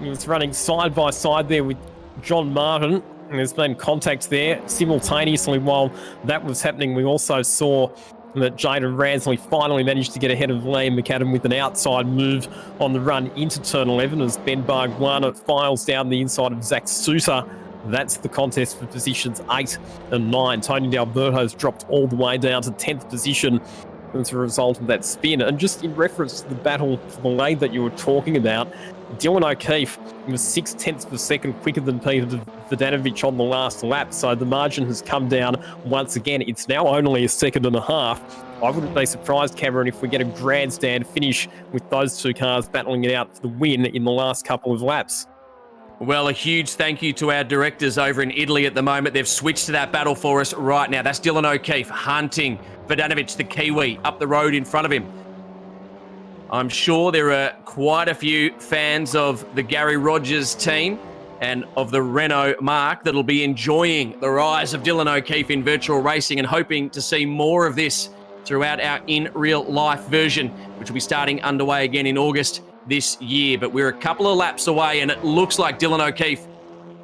He was running side by side there with John Martin, and there's been contact there. Simultaneously, while that was happening, we also saw that Jaden Ransley finally managed to get ahead of Liam McAdam with an outside move on the run into turn 11 as Ben Barguana files down the inside of Zach Suter. That's the contest for positions 8 and 9. Tony D'Alberto's dropped all the way down to 10th position as a result of that spin. And just in reference to the battle for the lead that you were talking about, Dylan O'Keefe was 0.6 of a second quicker than Peter Vodanovic on the last lap, so the margin has come down once again. It's now only 1.5 seconds. I wouldn't be surprised, Cameron, if we get a grandstand finish with those two cars battling it out for the win in the last couple of laps. Well, a huge thank you to our directors over in Italy at the moment. They've switched to that battle for us right now. That's Dylan O'Keefe hunting Vodanovic, the Kiwi, up the road in front of him. I'm sure there are quite a few fans of the Gary Rogers team and of the Renault marque that'll be enjoying the rise of Dylan O'Keefe in virtual racing and hoping to see more of this throughout our in real life version, which will be starting underway again in August this year. But we're a couple of laps away, and it looks like Dylan O'Keefe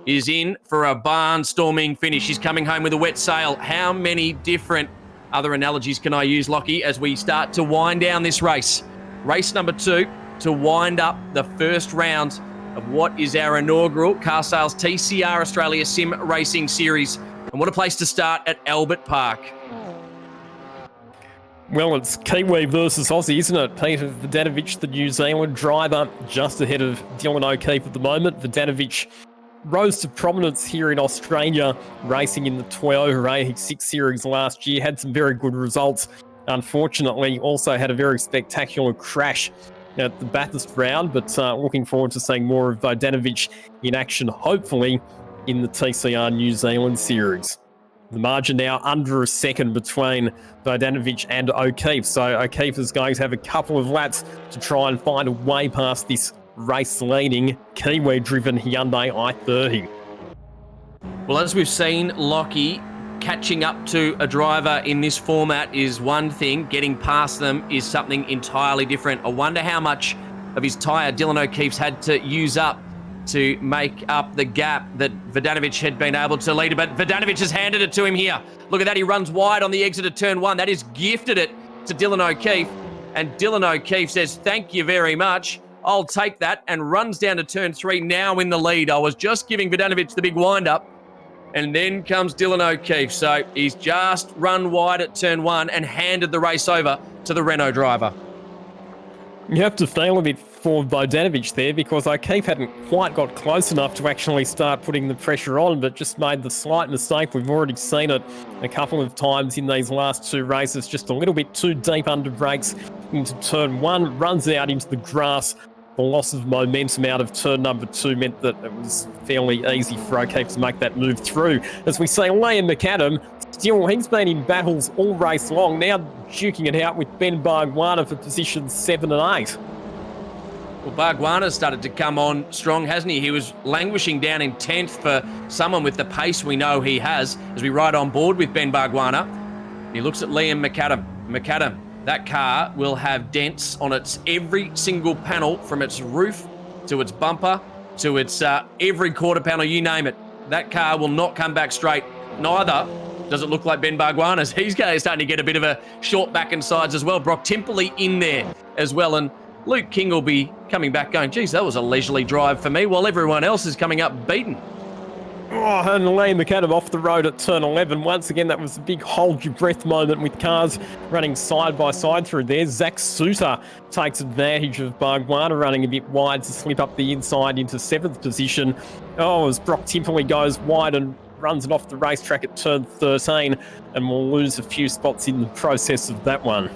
is in for a barnstorming finish. He's coming home with a wet sail. How many different other analogies can I use, Lockie, as we start to wind down this race? Race number 2 to wind up the first round of what is our inaugural Car Sales TCR Australia SIM Racing Series. And what a place to start at Albert Park. Well, it's Kiwi versus Aussie, isn't it? Peter Vodanovic, the New Zealand driver, just ahead of Dylan O'Keefe at the moment. Vodanovic rose to prominence here in Australia, racing in the Toyota AX6 series last year, had some very good results. Unfortunately, also had a very spectacular crash at the Bathurst round, but looking forward to seeing more of Vodanovic in action, hopefully, in the TCR New Zealand series. The margin now under 1 second between Vodanovic and O'Keefe, so O'Keefe is going to have a couple of laps to try and find a way past this race-leading Kiwi-driven Hyundai i30. Well, as we've seen, Lockie, catching up to a driver in this format is one thing. Getting past them is something entirely different. I wonder how much of his tyre Dylan O'Keefe's had to use up to make up the gap that Vodanovic had been able to lead. But Vodanovic has handed it to him here. Look at that. He runs wide on the exit of turn 1. That is gifted it to Dylan O'Keefe. And Dylan O'Keefe says, thank you very much. I'll take that, and runs down to turn 3, now in the lead. I was just giving Vodanovic the big wind-up, and then comes Dylan O'Keefe. So he's just run wide at turn 1 and handed the race over to the Renault driver. You have to fail a bit for Vodanovic there, because O'Keefe hadn't quite got close enough to actually start putting the pressure on, but just made the slight mistake. We've already seen it a couple of times in these last 2 races, just a little bit too deep under brakes into turn 1, runs out into the grass. The loss of momentum out of turn number 2 meant that it was fairly easy for O'Keefe to make that move through. As we say, Liam McAdam, still, he's been in battles all race long, now duking it out with Ben Bargwanna for positions 7 and 8. Well, Bargwanna's started to come on strong, hasn't he? He was languishing down in 10th for someone with the pace we know he has, as we ride on board with Ben Bargwanna. He looks at Liam McAdam. McAdam, that car will have dents on its every single panel, from its roof to its bumper to its every quarter panel, you name it. That car will not come back straight. Neither does it look like Ben Bargwanna's. He's starting to get a bit of a short back and sides as well. Brock Timperley in there as well. And Luke King will be coming back going, geez, that was a leisurely drive for me, while everyone else is coming up beaten. Oh, and Liam McAdam off the road at turn 11. Once again, that was a big hold your breath moment with cars running side by side through there. Zach Suter takes advantage of Bargwanna running a bit wide to slip up the inside into 7th position. Oh, as Brock Timperley goes wide and runs it off the racetrack at turn 13, and will lose a few spots in the process of that one.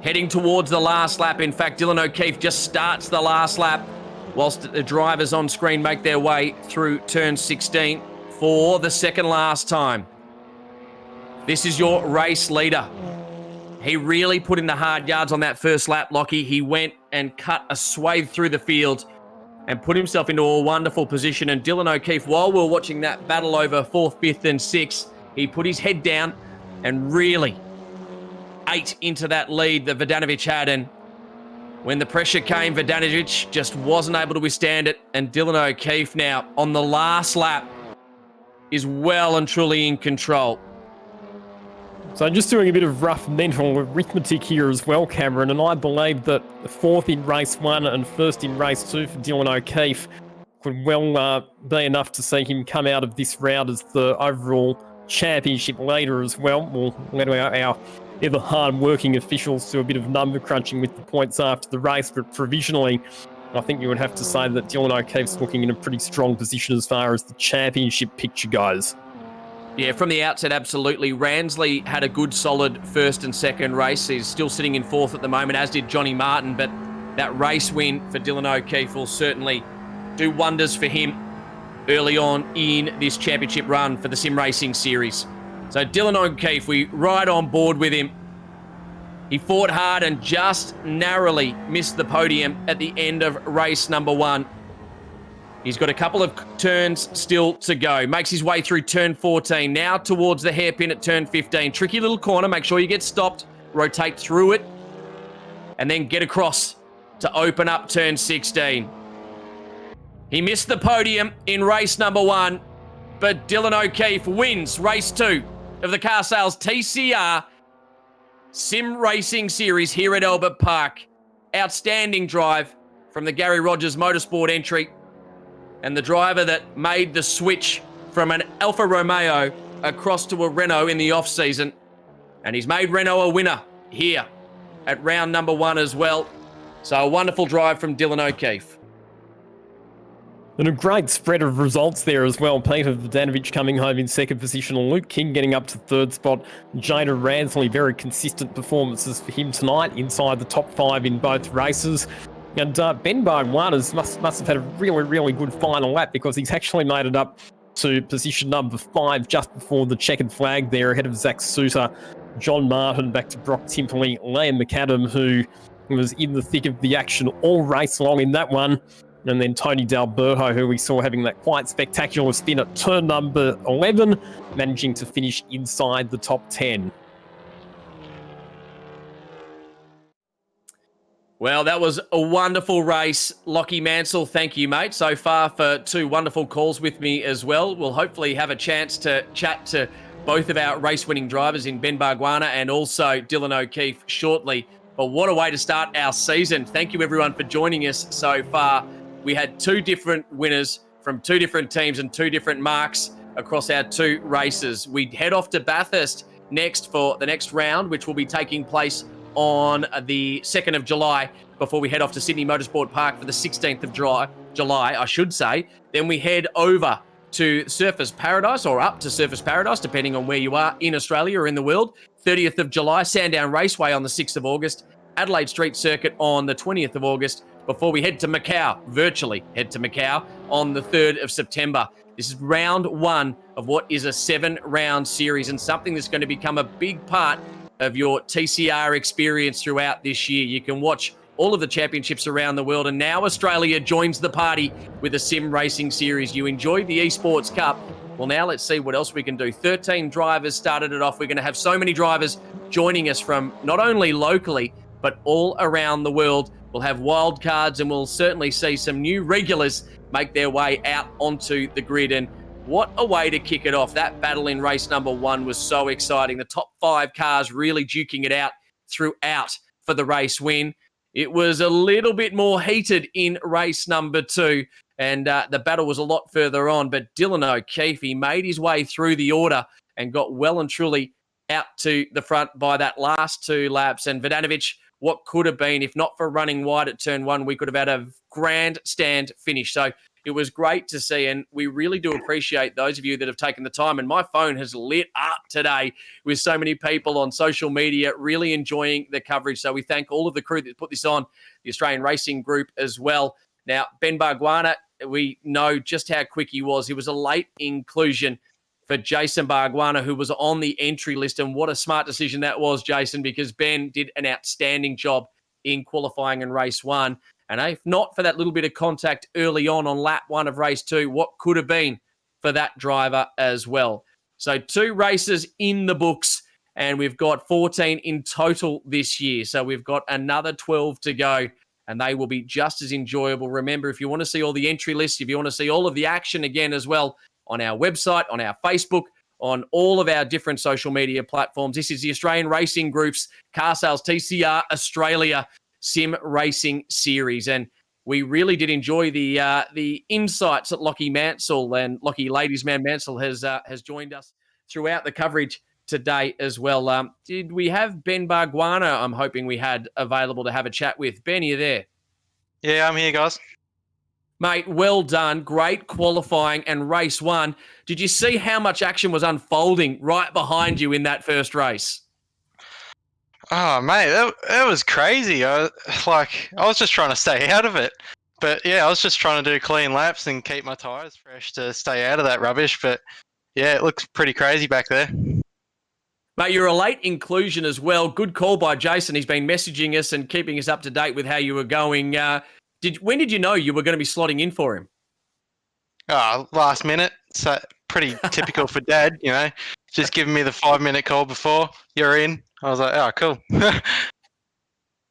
Heading towards the last lap. In fact, Dylan O'Keefe just starts the last lap, whilst the drivers on screen make their way through turn 16 for the second last time. This is your race leader. He really put in the hard yards on that first lap, Lockie. He went and cut a swathe through the field and put himself into a wonderful position. And Dylan O'Keefe, while we were watching that battle over 4th, 5th and 6th, he put his head down and really ate into that lead that Vodanovic had. And when the pressure came, Vodanovic just wasn't able to withstand it. And Dylan O'Keefe now, on the last lap, is well and truly in control. So just doing a bit of rough mental arithmetic here as well, Cameron, and I believe that 4th in race 1 and 1st in race 2 for Dylan O'Keefe could well be enough to see him come out of this round as the overall championship leader as well. We'll let our ever hard-working officials do a bit of number crunching with the points after the race, but provisionally, I think you would have to say that Dylan O'Keefe's looking in a pretty strong position as far as the championship picture goes. Yeah, from the outset, absolutely. Ransley had a good, solid first and second race. He's still sitting in 4th at the moment, as did Johnny Martin, but that race win for Dylan O'Keefe will certainly do wonders for him early on in this championship run for the Sim Racing Series. So Dylan O'Keefe, we ride on board with him. He fought hard and just narrowly missed the podium at the end of race number 1. He's got a couple of turns still to go. Makes his way through turn 14, now towards the hairpin at turn 15. Tricky little corner, make sure you get stopped, rotate through it, and then get across to open up turn 16. He missed the podium in race number 1, but Dylan O'Keefe wins race 2 of the Car Sales TCR Sim Racing Series here at Albert Park. Outstanding drive from the Gary Rogers Motorsport entry, and the driver that made the switch from an Alfa Romeo across to a Renault in the off-season. And he's made Renault a winner here at round number 1 as well. So a wonderful drive from Dylan O'Keefe. And a great spread of results there as well. Peter Vodanovic coming home in 2nd position, and Luke King getting up to 3rd spot. Jada Ransley, very consistent performances for him tonight, inside the top 5 in both races. And Ben Bargwanna must have had a really, really good final lap, because he's actually made it up to position number 5 just before the checkered flag there, ahead of Zach Suter, John Martin, back to Brock Timperley, Liam McAdam, who was in the thick of the action all race long in that one. And then Tony D'Alberto, who we saw having that quite spectacular spin at turn number 11, managing to finish inside the top 10. Well, that was a wonderful race. Lockie Mansell, thank you, mate, so far for 2 wonderful calls with me as well. We'll hopefully have a chance to chat to both of our race-winning drivers in Ben Bargwanna and also Dylan O'Keefe shortly. But what a way to start our season. Thank you, everyone, for joining us so far. We had 2 different winners from 2 different teams and 2 different marks across our 2 races. We head off to Bathurst next for the next round, which will be taking place on the 2nd of July before we head off to Sydney Motorsport Park for the 16th of July, I should say. Then we head over to Surfers Paradise, or up to Surfers Paradise, depending on where you are in Australia or in the world. 30th of July, Sandown Raceway on the 6th of August, Adelaide Street Circuit on the 20th of August, before we head to Macau, virtually head to Macau, on the 3rd of September. This is round 1 of what is a 7-round series, and something that's going to become a big part of your TCR experience throughout this year. You can watch all of the championships around the world, and now Australia joins the party with a sim racing series. You enjoyed the Esports Cup. Well, now let's see what else we can do. 13 drivers started it off. We're going to have so many drivers joining us from not only locally, but all around the world. We'll have wild cards, and we'll certainly see some new regulars make their way out onto the grid. And what a way to kick it off. That battle in race number 1 was so exciting. The top 5 cars really duking it out throughout for the race win. It was a little bit more heated in race number 2, and the battle was a lot further on. But Dylan O'Keefe, he made his way through the order and got well and truly out to the front by that last 2 laps. And Vodanovic, what could have been, if not for running wide at turn 1, we could have had a grandstand finish. So it was great to see, and we really do appreciate those of you that have taken the time. And my phone has lit up today with so many people on social media really enjoying the coverage. So we thank all of the crew that put this on, the Australian Racing Group as well. Now, Ben Bargwanna, we know just how quick he was. He was a late inclusion for Jason Bargwanna, who was on the entry list. And what a smart decision that was, Jason, because Ben did an outstanding job in qualifying in race 1. And if not for that little bit of contact early on lap 1 of race 2, what could have been for that driver as well. So 2 races in the books, and we've got 14 in total this year. So we've got another 12 to go, and they will be just as enjoyable. Remember, if you want to see all the entry lists, if you want to see all of the action again as well, on our website, on our Facebook, on all of our different social media platforms, this is the Australian Racing Group's Car Sales TCR Australia Sim Racing Series. And we really did enjoy the insights that Lockie Mansell and Lockie Ladies Man Mansell has joined us throughout the coverage today as well. Did we have Ben Bargwanna, I'm hoping we had, available to have a chat with? Ben, are you there? Yeah, I'm here, guys. Mate, well done. Great qualifying and race 1. Did you see how much action was unfolding right behind you in that first race? Oh, mate, that was crazy. I was just trying to stay out of it. But yeah, I was just trying to do clean laps and keep my tyres fresh to stay out of that rubbish. But yeah, it looks pretty crazy back there. Mate, you're a late inclusion as well. Good call by Jason. He's been messaging us and keeping us up to date with how you were going. When did you know you were going to be slotting in for him? Last minute. So pretty typical for Dad, you know. Just giving me the 5-minute call before you're in. I was like, oh, cool.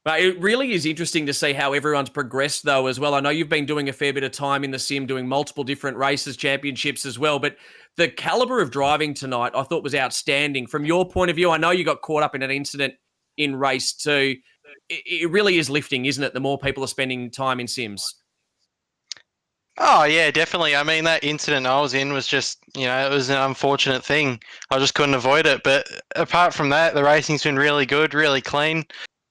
But it really is interesting to see how everyone's progressed, though, as well. I know you've been doing a fair bit of time in the sim, doing multiple different races, championships as well. But the caliber of driving tonight, I thought, was outstanding. From your point of view, I know you got caught up in an incident in race 2. It really is lifting, isn't it, the more people are spending time in sims? Oh, yeah, definitely. I mean, that incident I was in was just, you know, it was an unfortunate thing. I just couldn't avoid it. But apart from that, the racing's been really good, really clean.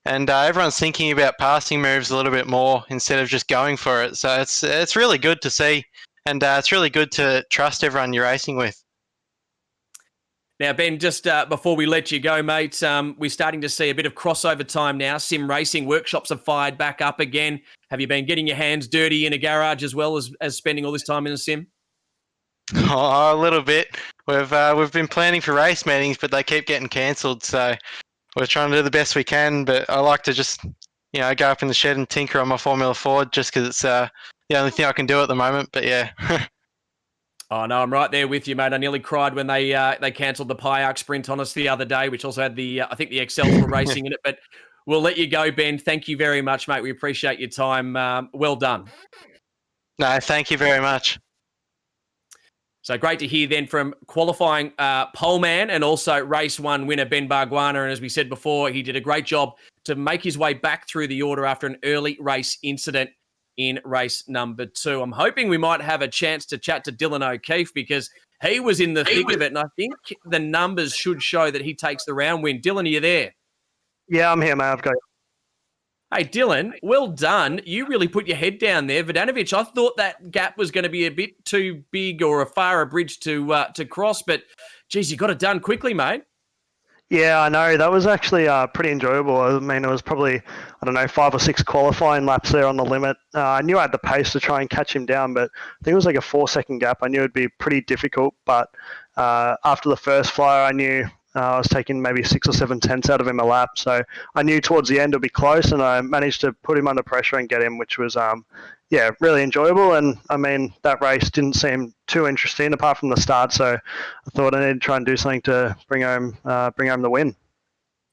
And everyone's thinking about passing moves a little bit more instead of just going for it. So it's really good to see. And it's really good to trust everyone you're racing with. Now, Ben, just before we let you go, mate, we're starting to see a bit of crossover time now. Sim racing workshops have fired back up again. Have you been getting your hands dirty in a garage as well as spending all this time in a sim? Oh, a little bit. We've been planning for race meetings, but they keep getting cancelled. So we're trying to do the best we can. But I like to just, you know, go up in the shed and tinker on my Formula Ford just because it's the only thing I can do at the moment. But yeah. Oh, no, I'm right there with you, mate. I nearly cried when they cancelled the Pyaark Sprint on us the other day, which also had I think the Excels were racing in it. But we'll let you go, Ben. Thank you very much, mate. We appreciate your time. Well done. No, thank you very much. So great to hear then from qualifying pole man and also race one winner, Ben Bargwanna. And as we said before, he did a great job to make his way back through the order after an early race incident in race number 2. I'm hoping we might have a chance to chat to Dylan O'Keefe because he was in the thick of it. And I think the numbers should show that he takes the round win. Dylan, are you there? Yeah, I'm here, mate. I've got you. Hey, Dylan, well done. You really put your head down there. Vodanovic, I thought that gap was going to be a bit too big or a bridge to cross, but, geez, you got it done quickly, mate. Yeah, I know. That was actually pretty enjoyable. I mean, it was probably, 5 or 6 qualifying laps there on the limit. I knew I had the pace to try and catch him down, but I think it was like a 4-second gap. I knew it'd be pretty difficult, but after the first flyer, I knew I was taking maybe 6 or 7 tenths out of him a lap. So I knew towards the end it'd be close, and I managed to put him under pressure and get him, which was, really enjoyable. And I mean, that race didn't seem too interesting apart from the start. So I thought I needed to try and do something to bring home the win.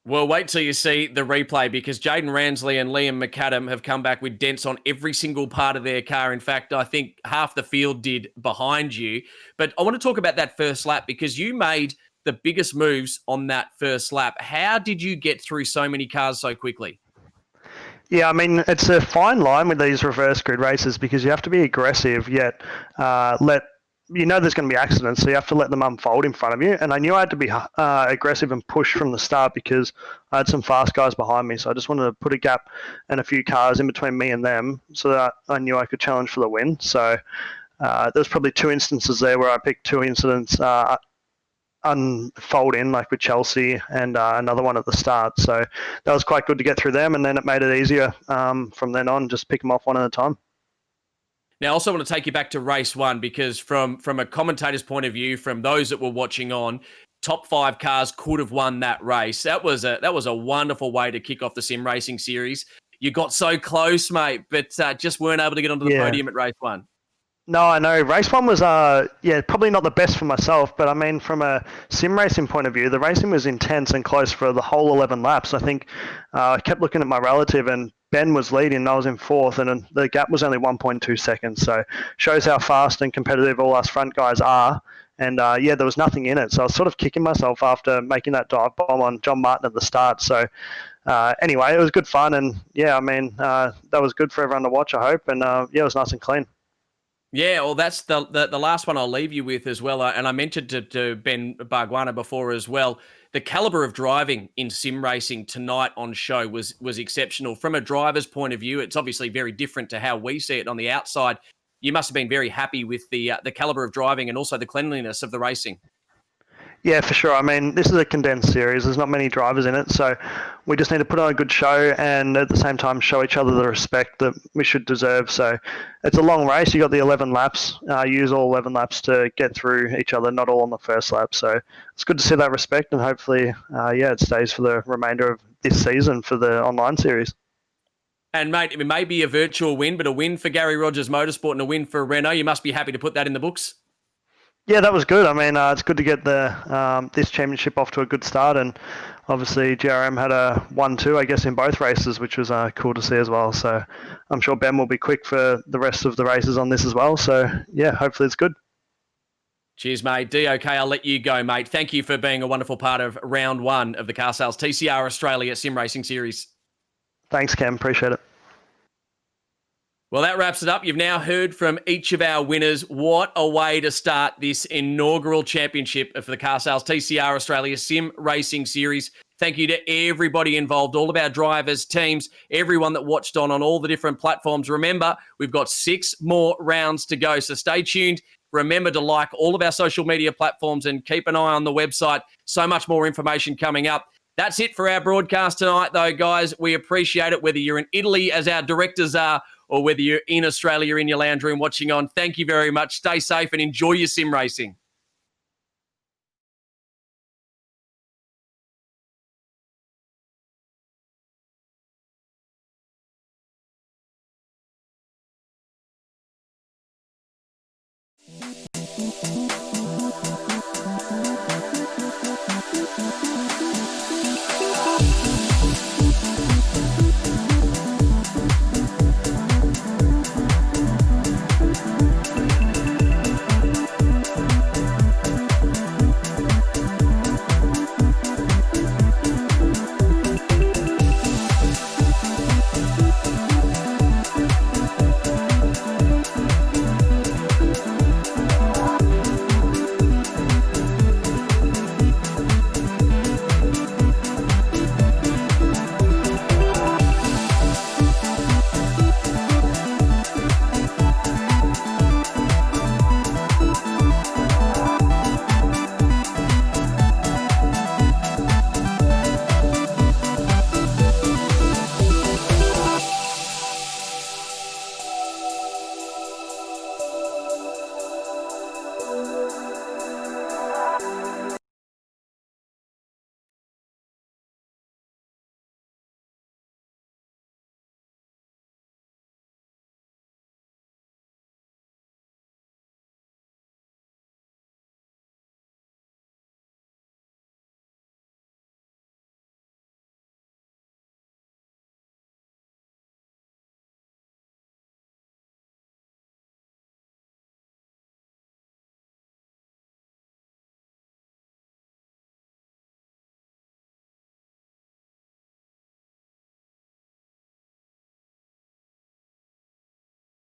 Well, wait till you see the replay because Jaden Ransley and Liam McAdam have come back with dents on every single part of their car. In fact, I think half the field did behind you. But I want to talk about that first lap because you made the biggest moves on that first lap. How did you get through so many cars so quickly? Yeah, I mean, it's a fine line with these reverse grid races because you have to be aggressive yet there's going to be accidents, so you have to let them unfold in front of you. And I knew I had to be aggressive and push from the start because I had some fast guys behind me. So I just wanted to put a gap and a few cars in between me and them so that I knew I could challenge for the win. So there's probably 2 instances there where I picked 2 incidents unfold in, like with Chelsea and another one at the start. So that was quite good to get through them, and then it made it easier from then on, just pick them off one at a time. Now, I also want to take you back to race 1 because from a commentator's point of view, from those that were watching on, top 5 cars could have won that race. That was a wonderful way to kick off the sim racing series. You got so close, mate, but just weren't able to get onto the podium at race 1. No, I know. Race 1 was, probably not the best for myself, but I mean, from a sim racing point of view, the racing was intense and close for the whole 11 laps. I think I kept looking at my relative, and Ben was leading, and I was in 4th, and the gap was only 1.2 seconds. So shows how fast and competitive all us front guys are. And there was nothing in it. So I was sort of kicking myself after making that dive bomb on John Martin at the start. So anyway, it was good fun, and that was good for everyone to watch, I hope. And it was nice and clean. Yeah, well, that's the last one I'll leave you with as well. And I mentioned to Ben Bargwanna before as well, the caliber of driving in sim racing tonight on show was exceptional. From a driver's point of view, it's obviously very different to how we see it on the outside. You must have been very happy with the caliber of driving and also the cleanliness of the racing. Yeah, for sure. I mean, this is a condensed series. There's not many drivers in it, so we just need to put on a good show and at the same time show each other the respect that we should deserve. So it's a long race. You got the 11 laps. Use all 11 laps to get through each other, not all on the first lap. So it's good to see that respect, and hopefully, it stays for the remainder of this season for the online series. And, mate, it may be a virtual win, but a win for Gary Rogers Motorsport and a win for Renault. You must be happy to put that in the books. Yeah, that was good. I mean, it's good to get this championship off to a good start, and obviously GRM had a 1-2, I guess, in both races, which was cool to see as well. So I'm sure Ben will be quick for the rest of the races on this as well. So, yeah, hopefully it's good. Cheers, mate. DOK, I'll let you go, mate. Thank you for being a wonderful part of round 1 of the Car Sales TCR Australia Sim Racing Series. Thanks, Cam. Appreciate it. Well, that wraps it up. You've now heard from each of our winners. What a way to start this inaugural championship for the Car Sales TCR Australia Sim Racing Series. Thank you to everybody involved, all of our drivers, teams, everyone that watched on all the different platforms. Remember, we've got 6 more rounds to go, so stay tuned. Remember to like all of our social media platforms and keep an eye on the website. So much more information coming up. That's it for our broadcast tonight, though, guys. We appreciate it, whether you're in Italy, as our directors are, or whether you're in Australia in your lounge room watching on. Thank you very much. Stay safe and enjoy your sim racing.